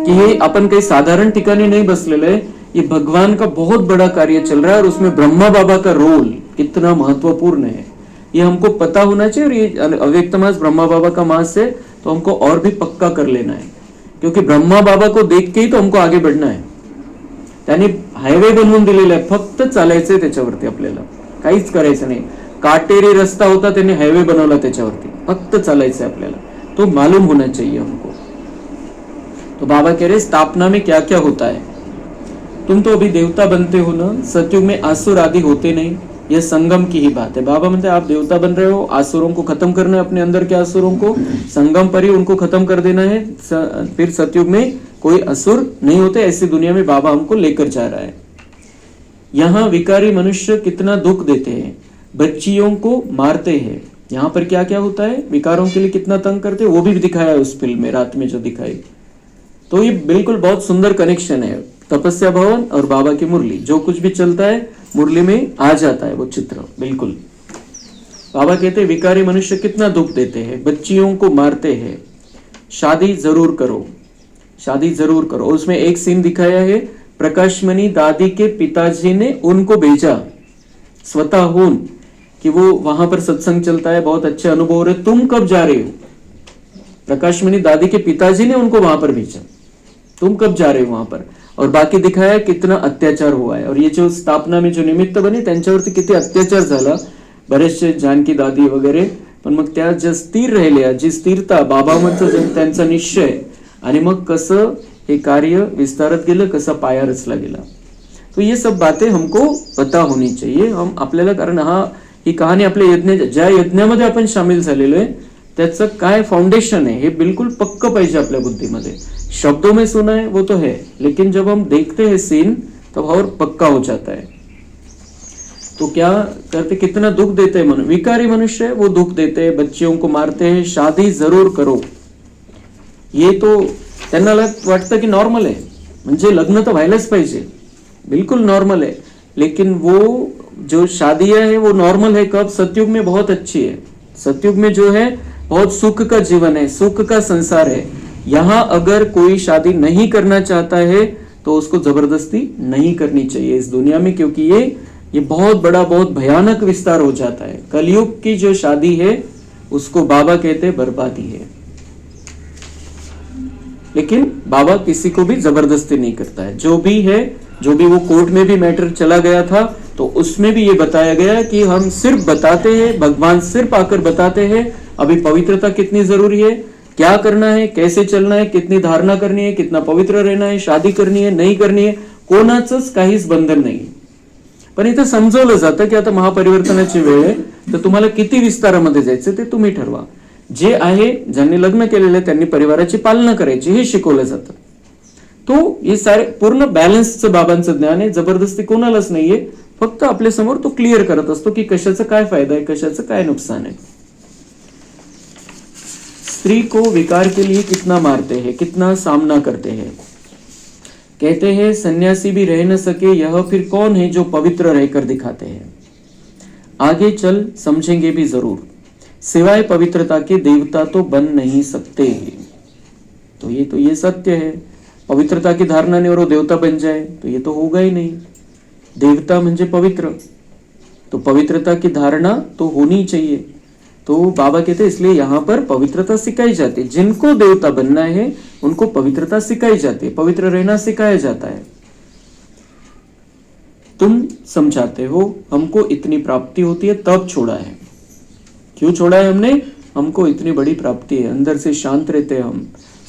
कि ये अपन कहीं साधारण ठिकाणी नहीं बसलेले है, ये भगवान का बहुत बड़ा कार्य चल रहा है और उसमें ब्रह्मा बाबा का रोल कितना महत्वपूर्ण है ये हमको पता होना चाहिए। और ये अव्यक्त मास ब्रह्मा बाबा का मास है, तो हमको और भी पक्का कर लेना है, क्योंकि ब्रह्मा बाबा को देख के ही तो हमको आगे बढ़ना है। त्यांनी हायवे बनवून दिलेला आहे, फक्त चालायचंय त्याच्यावरती, आपल्याला काहीच करायचं नाही। काटेरी रस्ता होता, त्यांनी हायवे बनवला त्याच्यावरती, फक्त चालायचंय आपल्याला, तो मालूम होना चाहिए हमको। तो बाबा कह रहे स्थापना में क्या क्या होता है, तुम तो अभी देवता बनते हो ना, सतयुग में आसुर आदि होते नहीं, यह संगम की ही बात है। बाबा म्हणते आप देवता बन रहे हो, आसुरों को खत्म करना है, अपने अंदर के आसुरों को, संगम पर ही उनको खत्म कर देना है, फिर सतयुग में कोई असुर नहीं होते, ऐसी दुनिया में बाबा हमको लेकर जा रहा है। यहाँ विकारी मनुष्य कितना दुख देते हैं, बच्चियों को मारते हैं, यहाँ पर क्या क्या होता है, विकारों के लिए कितना तंग करते हैं, वो भी दिखाया है उस फिल्म में, रात में जो दिखाई। तो ये बिल्कुल बहुत सुंदर कनेक्शन है, तपस्या भवन और बाबा की मुरली, जो कुछ भी चलता है मुरली में आ जाता है वो चित्र। बिल्कुल बाबा कहते हैं विकारी मनुष्य कितना दुख देते हैं, बच्चियों को मारते हैं, शादी जरूर करो, शादी जरूर करो। उसमें एक सीन दिखाया है, प्रकाशमणि दादी के पिताजी ने उनको भेजा स्वतः होन, कि वो वहां पर सत्संग चलता है, बहुत अच्छे अनुभव हो रहे, तुम कब जा रहे हो। प्रकाशमणि दादी के पिताजी ने उनको वहां पर भेजा, तुम कब जा रहे हो वहां पर। और बाकी दिखाया कितना अत्याचार हुआ है, और ये जो स्थापना में जो निमित्त बने त्यांच्यावरती किती अत्याचार झाला, बरेचसे जानकी दादी वगैरे, पण मग त्या ज्या स्थिर राहिल्या, जी स्थिरता बाबांचं त्यांचा निश्चय, आणि मग कसं हे कार्य विस्तारत गेलं, कसा पाया रचला गेला। तो ये सब बातें हमको पता होनी चाहिए, हम आपल्याला, कारण ही कहाणी आपल्या यज्ञ, ज्या यज्ञामध्ये आपण सामील झालेलो आहे त्याचं काय फाउंडेशन है, ये बिल्कुल पक्का पाहिजे आपल्या बुद्धीमध्ये। शब्दों में सुना है वो तो है, लेकिन जब हम देखते हैं सीन तब और पक्का हो जाता है। तो क्या करते, कितना दुख देते हैं विकारी मनुष्य है, वो दुख देते हैं, बच्चियों को मारते हैं, शादी जरूर करो। ये तो त्यांना वाटतं की नॉर्मल है, म्हणजे लग्न तर व्हायलाच पाहिजे, बिल्कुल नॉर्मल है, लेकिन वो जो शादियां है वो नॉर्मल है कब, सतयुग में बहुत अच्छी है, सतयुग में जो है बहुत सुख का जीवन है, सुख का संसार है। यहाँ अगर कोई शादी नहीं करना चाहता है तो उसको जबरदस्ती नहीं करनी चाहिए इस दुनिया में, क्योंकि ये बहुत बड़ा, बहुत भयानक विस्तार हो जाता है। कलयुग की जो शादी है उसको बाबा कहते बर्बादी है, लेकिन बाबा किसी को भी जबरदस्ती नहीं करता है। जो भी है, जो भी वो कोर्ट में भी मैटर चला गया था, तो उसमें भी ये बताया गया कि हम सिर्फ बताते हैं, भगवान सिर्फ आकर बताते हैं अभी पवित्रता कितनी जरूरी है, क्या करना है, कैसे चलना है, कितनी धारणा करनी है, कितना पवित्र रहना है, शादी करनी है नहीं करनी है, कोणाचंच काहीच बंधन नाही। पण इथं समजवलं जातं की आता महापरिवर्तनाची वेळ आहे, तर तुम्हाला किती विस्तारामध्ये जायचं ते तुम्ही ठरवा। जे आहे, ज्यांनी लग्न केलेलं त्यांनी परिवाराची पालना करायची हे शिकवलं जातं। तो हे सारे पूर्ण बॅलन्सचं बाबांचं ज्ञान आहे, जबरदस्ती कोणालाच नाहीये, फक्त आपल्या समोर तो क्लिअर करत असतो की कशाचा काय फायदा आहे, कशाचं काय नुकसान आहे। स्त्री को विकार के लिए कितना मारते हैं, कितना सामना करते हैं। कहते हैं सन्यासी भी रह न सके यह फिर कौन है जो पवित्र रहकर दिखाते हैं। आगे चल समझेंगे भी जरूर, सिवाय पवित्रता के देवता तो बन नहीं सकते। तो ये सत्य है, पवित्रता की धारणा नहीं और वो देवता बन जाए तो ये तो होगा ही नहीं। देवता म्हणजे पवित्र, तो पवित्रता की धारणा तो होनी चाहिए। तो बाबा कहते हैं इसलिए यहाँ पर पवित्रता सिखाई जाती है, जिनको देवता बनना है उनको पवित्रता सिखाई जाती है, पवित्र रहना सिखाया जाता है। तुम समझाते हो हमको इतनी प्राप्ति होती है तब छोड़ा है, क्यों छोड़ा है हमने, हमको इतनी बड़ी प्राप्ति है, अंदर से शांत रहते हैं हम,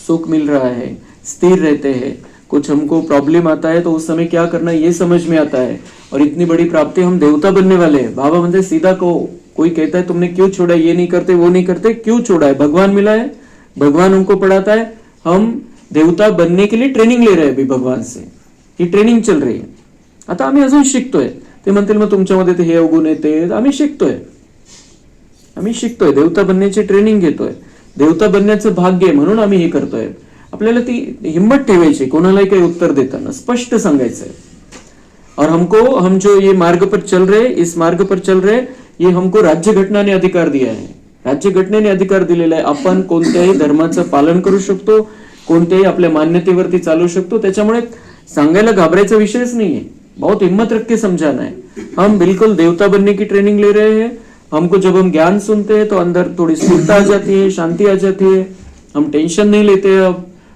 सुख मिल रहा है, स्थिर रहते हैं। कुछ हमको प्रॉब्लम आता है तो उस समय क्या करना है ये समझ में आता है। और इतनी बड़ी प्राप्ति, हम देवता बनने वाले हैं। बाबा बोलते सीधा कहो, कोई कहता है तुमने क्यों छोड़ा, ये नहीं करते वो नहीं करते, क्यों छोड़ा है? भगवान मिला है, भगवान हमको पढ़ाता है, हम देवता बनने के लिए ट्रेनिंग ले रहे हैं अभी भगवान से, ही ट्रेनिंग चल रही आहे. आता आम्ही अजून शिकतोय. ते म्हणतील मग तुमच्यामध्ये ते हे अवगुण आहे, ते आम्ही शिकतोय, देवता बनण्याची ट्रेनिंग घेतोय, देवता बनण्याचं भाग्य आहे म्हणून आम्ही हे करतोय. आपल्याला ती हिम्मत ठेवायची, कोणालाही काही उत्तर देताना स्पष्ट सांगायचंय. और हम जो ये मार्ग पर चल रहे, इस मार्ग पर चल रहे, ये हमको राज्य घटना ने अधिकार दिया है. राज्य घटनेने अधिकार दिलेला आहे. आपण कोणत्याही धर्माचं पालन करू शकतो, कोणत्याही आपल्या मान्यतेवरती चालू शकतो. त्याच्यामुळे सांगायला घाबरायचा विषयच नाहीये. बहुत हिम्मत रख के समझाना है. हम बिल्कुल देवता बनने की ट्रेनिंग ले रहे हैं. हमको जब हम ज्ञान सुनते हैं तो अंदर थोड़ी स्थिरता आ जाती है, शांति आ जाती है. हम टेंशन नहीं लेते.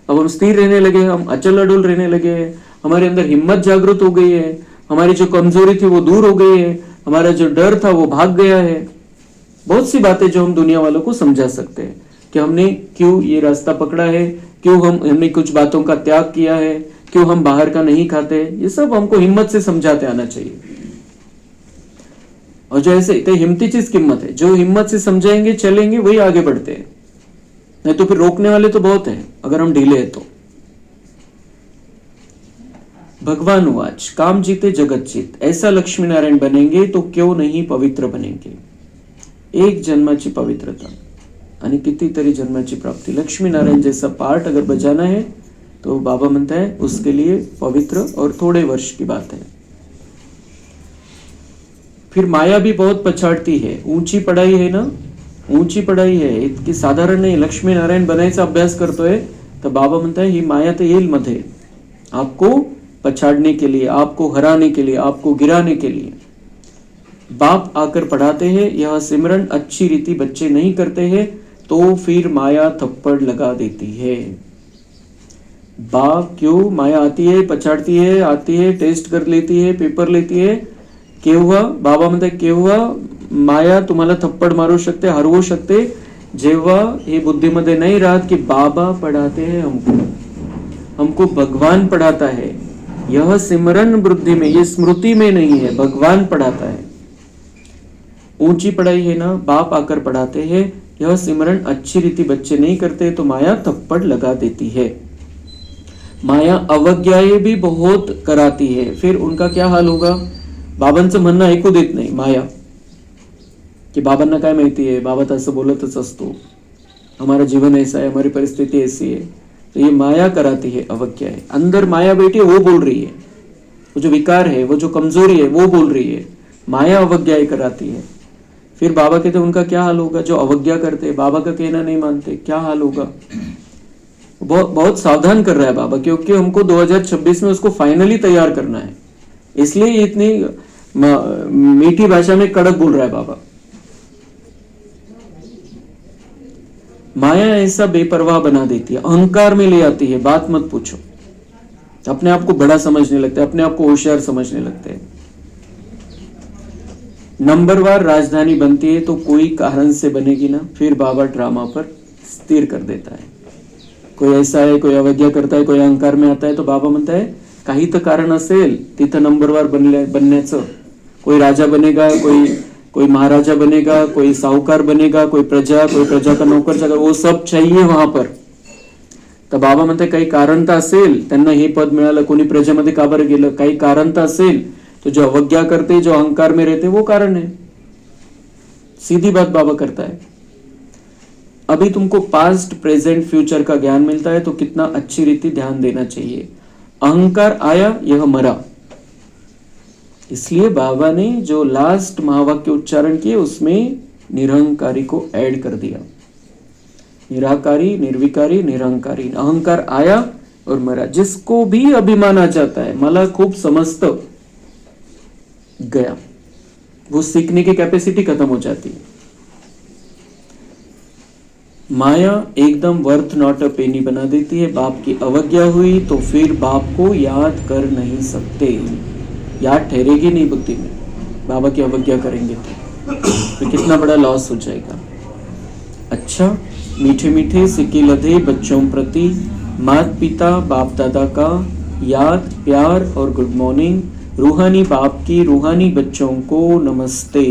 अब हम स्थिर रहने लगे, हम अचल अडुल रहने लगे. हमारे अंदर हिम्मत जागृत हो गई है. हमारी जो कमजोरी थी वो दूर हो गई है. हमारा जो डर था वो भाग गया है. बहुत सी बातें जो हम दुनिया वालों को समझा सकते हैं कि हमने क्यों ये रास्ता पकड़ा है, क्यों हमने कुछ बातों का त्याग किया है, क्यों हम बाहर का नहीं खाते. ये सब हमको हिम्मत से समझाते आना चाहिए. और जो ऐसे हिम्मतीचीच किम्मत है. जो हिम्मत से समझाएंगे चलेंगे वही आगे बढ़ते हैं. नहीं तो फिर रोकने वाले तो बहुत है अगर हम ढीले है तो. भगवान उवाच काम जीते जगत जीत. ऐसा लक्ष्मी नारायण बनेंगे तो क्यों नहीं पवित्र बनेंगे. एक जन्माची पवित्रता आणि कितीतरी जन्माची प्राप्ती. लक्ष्मी नारायण जैसा पार्ट अगर बजाना है तो बाबा म्हणता है उसके लिए पवित्र और थोड़े वर्ष की बात है. फिर माया भी बहुत पछाड़ती है. ऊंची पढ़ाई है ना, ऊंची पढ़ाई है, इतकी साधारण नाही. लक्ष्मी नारायण बनायचा अभ्यास करतोय तर बाबा म्हणताय ही माया तर येईल मध्ये, आपको पछाड़ने के लिए, आपको हराने के लिए, आपको गिराने के लिए. बाप आकर पढ़ाते हैं यह सिमरन अच्छी रीति बच्चे नहीं करते हैं तो फिर माया थप्पड़ लगा देती है. बाप क्यों, माया आती है, पछाड़ती है, आती है, टेस्ट कर लेती है, पेपर लेती है. केव्हा बाबा म्हणतात केव्हा माया तुम्हाला थप्पड़ मारू शकते, हरवू शकते, जेव्हा हे बुद्धीमध्ये नाही राहत की बाबा पढ़ाते हैं हमको भगवान पढ़ाता है. यह सिमरन बुद्धि में, ये स्मृति में नहीं है, भगवान पढ़ाता है. ऊंची पढ़ाई है ना, बाप आकर पढ़ाते हैं. यह सिमरन अच्छी रीति बच्चे नहीं करते तो माया थप्पड़ लगा देती है. माया अवज्ञाएं भी बहुत कराती है. फिर उनका क्या हाल होगा. बाबांचं म्हणणं ऐकू देत नाही माया, कि बाबांना काय माहिती आहे, बाबा तर असं बोलतच असतो, हमारा जीवन ऐसा है, हमारी परिस्थिति ऐसी है. तो ये माया कराती है, अवज्ञा है. अंदर माया बैठी है, वो बोल रही है. वो जो विकार है, वो जो कमजोरी है, वो बोल रही है. माया अवज्ञा कराती है. फिर बाबा कहते हैं उनका क्या हाल होगा. जो अवज्ञा करते, बाबा का कहना नहीं मानते, क्या हाल होगा. बहुत सावधान कर रहा है बाबा, क्योंकि हमको 2026 में उसको फाइनली तैयार करना है. इसलिए इतनी मीठी भाषा में कड़क बोल रहा है बाबा. माया ऐसा बेपरवाह बना देती है, अहंकार में ले आती है. बात मत पूछो. अपने आप को बड़ा समझने लगते हैं, अपने आप को होशियार समझने लगते हैं. नंबरवार राजधानी बनती है तो कोई कारण से बनेगी ना, फिर बाबा ड्रामा पर स्थिर कर देता है. कोई ऐसा है, कोई अवज्ञा करता है, कोई अहंकार में आता है तो बाबा म्हणता है काही तर कारण असेल तिथं नंबरवार बनण्याचं. कोई राजा बनेगा, कोई महाराजा बनेगा, कोई साहूकार बनेगा, कोई प्रजा का नौकर चाकर, वो सब चाहिए वहां पर. तर बाबा म्हणते काही कारण तर असेल, त्यांना हे पद मिळालं, कोणी प्रजेमध्ये का बरं गेलं, काही कारण तर असेल. तो जो अवज्ञा करते, जो अहंकार में रहते, वो कारण है. सीधी बात बाबा करता है. अभी तुमको पास्ट, प्रेजेंट, फ्यूचर का ज्ञान मिलता है तो कितना अच्छी रीति ध्यान देना चाहिए. अहंकार आया, यह मरा. इसलिए बाबा ने जो लास्ट महावाक्य उच्चारण किए उसमें निरहंकारी को ऐड कर दिया. निराकारी, निर्विकारी, निरहंकारी. अहंकार आया और मरा. जिसको भी अभिमान आ जाता है, मला खूब समझता, गया, वो सीखने की कैपेसिटी खत्म हो जाती है. माया एकदम वर्थ नॉट अ पेनी बना देती है. बाप की अवज्ञा हुई तो फिर बाप को याद कर नहीं सकते. याद ठहरेगी नहीं बुद्धि में. बाबा की अवज्ञा करेंगे तो कितना बड़ा लॉस हो जाएगा. अच्छा, मीठे मीठे सिक्के लधे बच्चों प्रति माता पिता बाप दादा का याद प्यार और गुड मॉर्निंग। रूहानी बाप की रूहानी बच्चों को नमस्ते।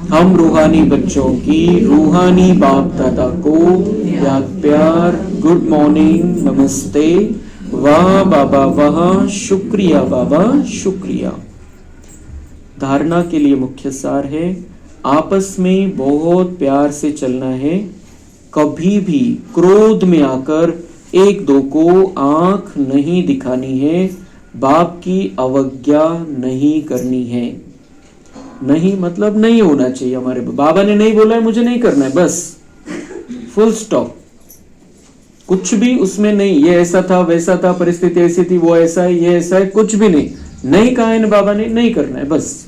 हम रूहानी बच्चों की रूहानी बाप दादा को याद प्यार गुड मॉर्निंग नमस्ते। वाह बाबा वाह, शुक्रिया बाबा शुक्रिया। धारणा के लिए मुख्य सार है, आपस में बहुत प्यार से चलना है। कभी भी क्रोध में आकर एक दो को आंख नहीं दिखानी है। बाप की अवज्ञा नहीं करनी है। नहीं मतलब नहीं होना चाहिए। हमारे बाबा ने नहीं बोला है मुझे नहीं करना है, बस फुल स्टॉप। कुछ भी उसमें नहीं, ये ऐसा था वैसा था, परिस्थिति ऐसी थी, वो ऐसा है ये ऐसा है, कुछ भी नहीं। नहीं कहा है ना बाबा ने, नहीं करना है बस।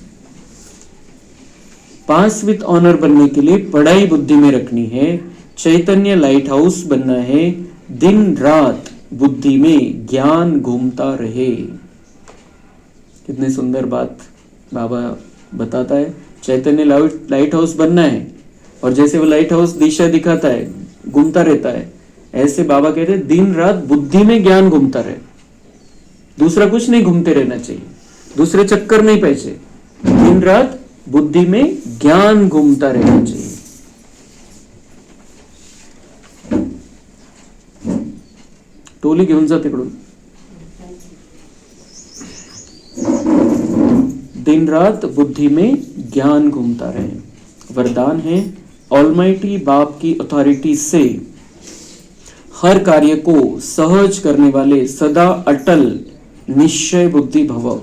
पास विद ऑनर बनने के लिए पढ़ाई बुद्धि में रखनी है। चैतन्य लाइट हाउस बनना है। दिन रात बुद्धि में ज्ञान घूमता रहे। कितनी सुंदर बात बाबा बताता है। चैतन्य लाइट हाउस बनना है, और जैसे वो लाइट हाउस दिशा दिखाता है, घूमता रहता है, ऐसे बाबा कहते हैं दिन रात बुद्धि में ज्ञान घूमता रहे। दूसरा कुछ नहीं घूमते रहना चाहिए, दूसरे चक्कर नहीं पाहिजे। दिन रात बुद्धि में ज्ञान घूमता रहना चाहिए। टोली घेऊन जा तिकडून। दिन रात बुद्धि में ज्ञान घूमता रहे। वरदान है, ऑलमाइटी बाप की अथॉरिटी से हर कार्य को सहज करने वाले सदा अटल निश्चय बुद्धि भव।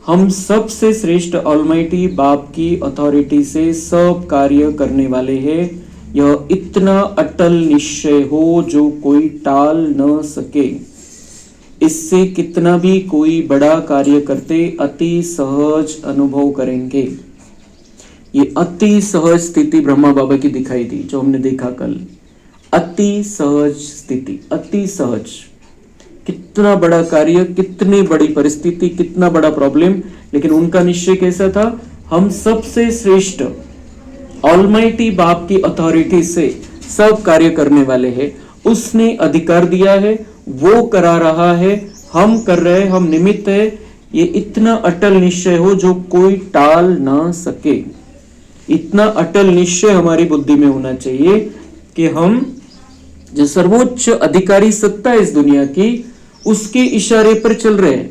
हम सबसे श्रेष्ठ ऑलमाइटी बाप की अथॉरिटी से सब कार्य करने वाले हैं। यह इतना अटल निश्चय हो जो कोई टाल न सके। इससे कितना भी कोई बड़ा कार्य करते अति सहज अनुभव करेंगे। ये अति सहज स्थिति ब्रह्मा बाबा की दिखाई दी, जो हमने देखा कल। अति सहज स्थिति, अति सहज। कितना बड़ा कार्य, कितनी बड़ी परिस्थिति, कितना बड़ा प्रॉब्लम, लेकिन उनका निश्चय कैसा था? हम सबसे श्रेष्ठ ऑलमाइटी बाप की अथॉरिटी से सब कार्य करने वाले हैं। उसने अधिकार दिया है, वो करा रहा है, हम कर रहे हैं, हम निमित्त है। ये इतना अटल निश्चय हो जो कोई टाल ना सके। इतना अटल निश्चय हमारी बुद्धि में होना चाहिए कि हम जो सर्वोच्च अधिकारी सत्ता है इस दुनिया की, उसके इशारे पर चल रहे हैं,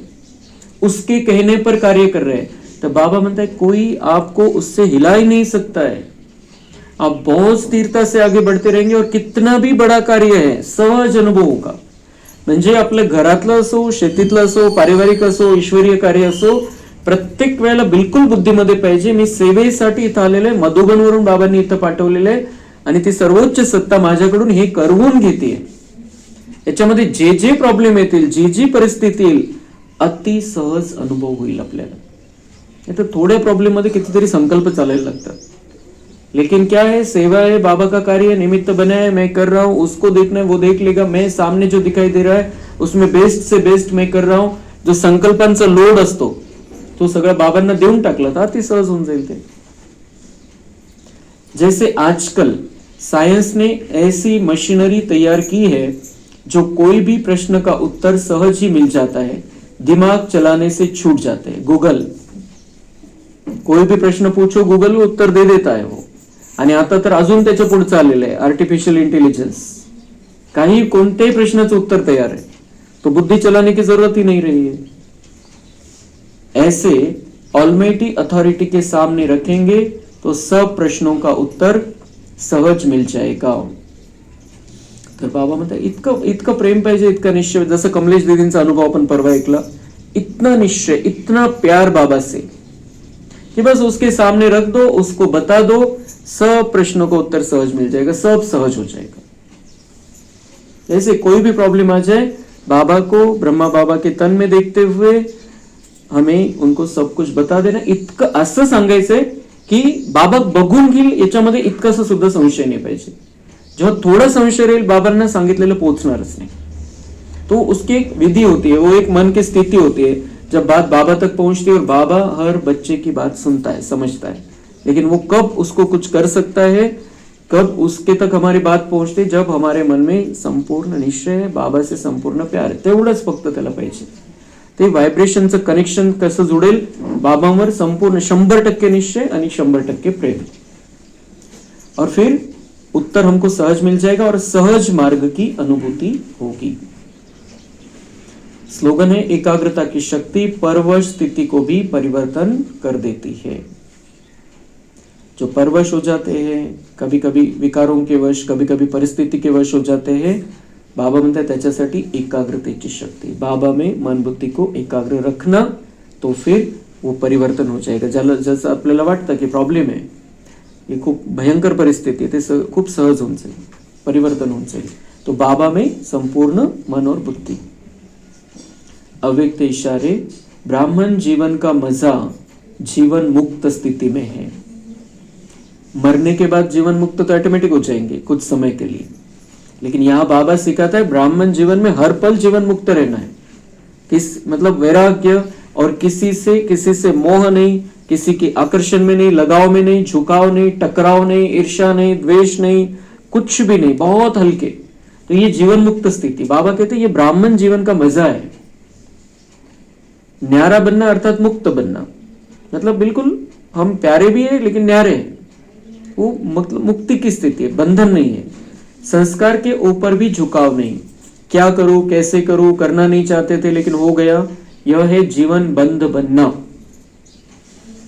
उसके कहने पर कार्य कर रहे हैं। तो बाबा म्हणता है कोई आपको उससे हिला ही नहीं सकता है। आप बहुत स्थिरता से आगे बढ़ते रहेंगे और कितना भी बड़ा कार्य है सहज अनुभव होगा। म्हणजे आपल्या घरातलं असो, शेतीतलं असो, पारिवारिक असो, ईश्वरीय कार्य असो, प्रत्येक वेळेला बिलकुल बुद्धीमध्ये पाहिजे मी सेवेसाठी इथं आलेले, मधुबनवरून बाबांनी इथं पाठवलेले आणि ती सर्वोच्च सत्ता माझ्याकडून हे करवून घेते। याच्यामध्ये जे जे प्रॉब्लेम येतील, जी जी परिस्थिती येईल, अति सहज अनुभव होईल आपल्याला। नाही तर थोड्या प्रॉब्लेम मध्ये कितीतरी संकल्प चालायला लागतात। लेकिन क्या है, सेवा है, बाबा का कार्य, निमित्त बना है, मैं कर रहा हूं, उसको देखना है वो देख लेगा, मैं सामने जो दिखाई दे रहा है उसमें बेस्ट से बेस्ट मैं कर रहा हूं। जो संकल्पांचा लोड असतो तो सगळा बाबांना देऊन टाकला तर अति सहज होऊन जाईल ते। जैसे आजकल साइंस ने ऐसी मशीनरी तैयार की है जो कोई भी प्रश्न का उत्तर सहज ही मिल जाता है, दिमाग चलाने से छूट जाते हैं। गूगल, कोई भी प्रश्न पूछो गूगल उत्तर दे देता है वो। आणि आता तर अजून त्याच्या पुढचं आलेलं आहे आर्टिफिशियल इंटेलिजेंस। काही कोणत्याही प्रश्नाचं उत्तर तयार है, तो बुद्धि चलाने की जरूरत ही नहीं रही है। ऐसे ऑलमाइटी अथॉरिटी के सामने रखेंगे तो सब प्रश्नों का उत्तर सहज मिल जाएगा। तर बाबा म्हणतात इतकं इतकं प्रेम पाहिजे, इतका निश्चय। जसं कमलेश दीदींचा अनुभव आपण परवा ऐकला, इतना निश्चय, इतना प्यार बाबा से कि बस उसके सामने रख दो, उसको बता दो, सब प्रश्नों का उत्तर सहज मिल जाएगा, सब सहज हो जाएगा। ऐसे कोई भी प्रॉब्लम आ जाए, बाबा को ब्रह्मा बाबा के तन में देखते हुए हमें उनको सब कुछ बता देना। इतकं असं सांगायचंय की बाबा बघून घेईल, याच्यामध्ये इतकंसं सुद्धा संशय नाही पाहिजे। जेव्हा थोड़ा संशय रहेल, बाबांना सांगितलेलं पोहोचणारच नाही। तो उसकी एक विधि होती है, वो एक मन की स्थिति होती है। जब बात बाबा तक पहुंचती है और बाबा हर बच्चे की बात सुनता है, समझता है, लेकिन वो कब उसको कुछ कर सकता है, कब उसके तक हमारी बात पोहोचते, जब हमारे मन में संपूर्ण निश्चय आहे, बाबाचे संपूर्ण प्यार आहे, तेवढंच फक्त त्याला पाहिजे. ते व्हायब्रेशनचं कनेक्शन कसं जुडेल, बाबांवर संपूर्ण 100% निश्चय आणि 100% प्रेम. और फिर उत्तर हमको सहज मिल जाएगा और सहज मार्ग की अनुभूति होगी. स्लोगन है, एकाग्रता की शक्ति परवश स्थिति को भी परिवर्तन कर देती है. जो परवश हो जाते हैं, कभी कभी विकारों के वश, कभी कभी परिस्थिति के वश हो जाते हैं, बाबा म्हणतात त्याच्यासाठी एकाग्रतेची शक्ती. बाबा में मन बुद्धि को एकाग्र रखना, तो फिर वो परिवर्तन हो जाएगा. ज्याला जसं आपल्याला वाटतं की प्रॉब्लेम आहे, ही खूप भयंकर परिस्थिती आहे, ते खूप सहज होऊन जाईल, परिवर्तन होऊन जाईल. तो बाबा में संपूर्ण मन और बुद्धि. अव्यक्त इशारे, ब्राह्मण जीवन का मजा जीवन मुक्त स्थिति में है. मरने के बाद जीवन मुक्त तो ऑटोमेटिक हो जाएंगे कुछ समय के लिए, लेकिन यहाँ बाबा सिखाता है ब्राह्मण जीवन में हर पल जीवन मुक्त रहना है. किस मतलब वैराग्य और किसी से मोह नहीं, किसी की आकर्षण में नहीं, लगाव में नहीं, झुकाव नहीं, टकराव नहीं, ईर्ष्या नहीं, द्वेष नहीं, कुछ भी नहीं, बहुत हल्के. तो ये जीवन मुक्त स्थिति, बाबा कहते हैं ये ब्राह्मण जीवन का मजा है. न्यारा बनना अर्थात मुक्त बनना, मतलब बिल्कुल हम प्यारे भी है लेकिन न्यारे हैं. वो मतलब मुक्ति की स्थिति है, बंधन नहीं है. संस्कार के ऊपर भी झुकाव नहीं, क्या करूं कैसे करूं, करना नहीं चाहते थे लेकिन हो गया, यह है जीवन बंध बनना.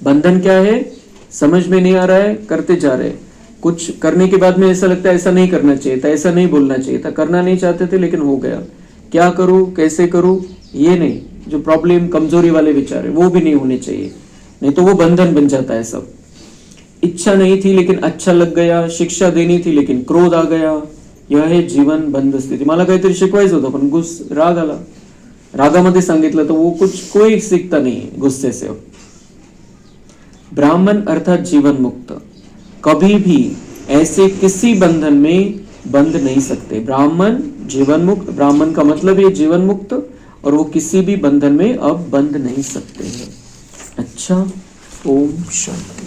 बंधन क्या है, समझ में नहीं आ रहा है, करते जा रहे. कुछ करने के बाद में ऐसा लगता है ऐसा नहीं करना चाहिए था, ऐसा नहीं बोलना चाहिए था, करना नहीं चाहते थे लेकिन हो गया, क्या करूं कैसे करूं, ये नहीं. जो प्रॉब्लम कमजोरी वाले विचार है वो भी नहीं होने चाहिए, नहीं तो वो बंधन बन जाता है सब. इच्छा नहीं थी लेकिन अच्छा लग गया, शिक्षा देनी थी लेकिन क्रोध आ गया, यह है जीवन बंध स्थिती. मला काहीतरी शिकवायचं होतं पण राग आला, रागामध्ये सांगितलं तर वो कोई सीखता नहीं गुस्से से. ब्राह्मण अर्थात जीवन मुक्त, कभी भी ऐसे किसी बंधन में बंध नहीं सकते. ब्राह्मण जीवन मुक्त, ब्राह्मण का मतलब है जीवन मुक्त, और वो किसी भी बंधन में अब बंध नहीं सकते हैं. अच्छा, ओम शांति.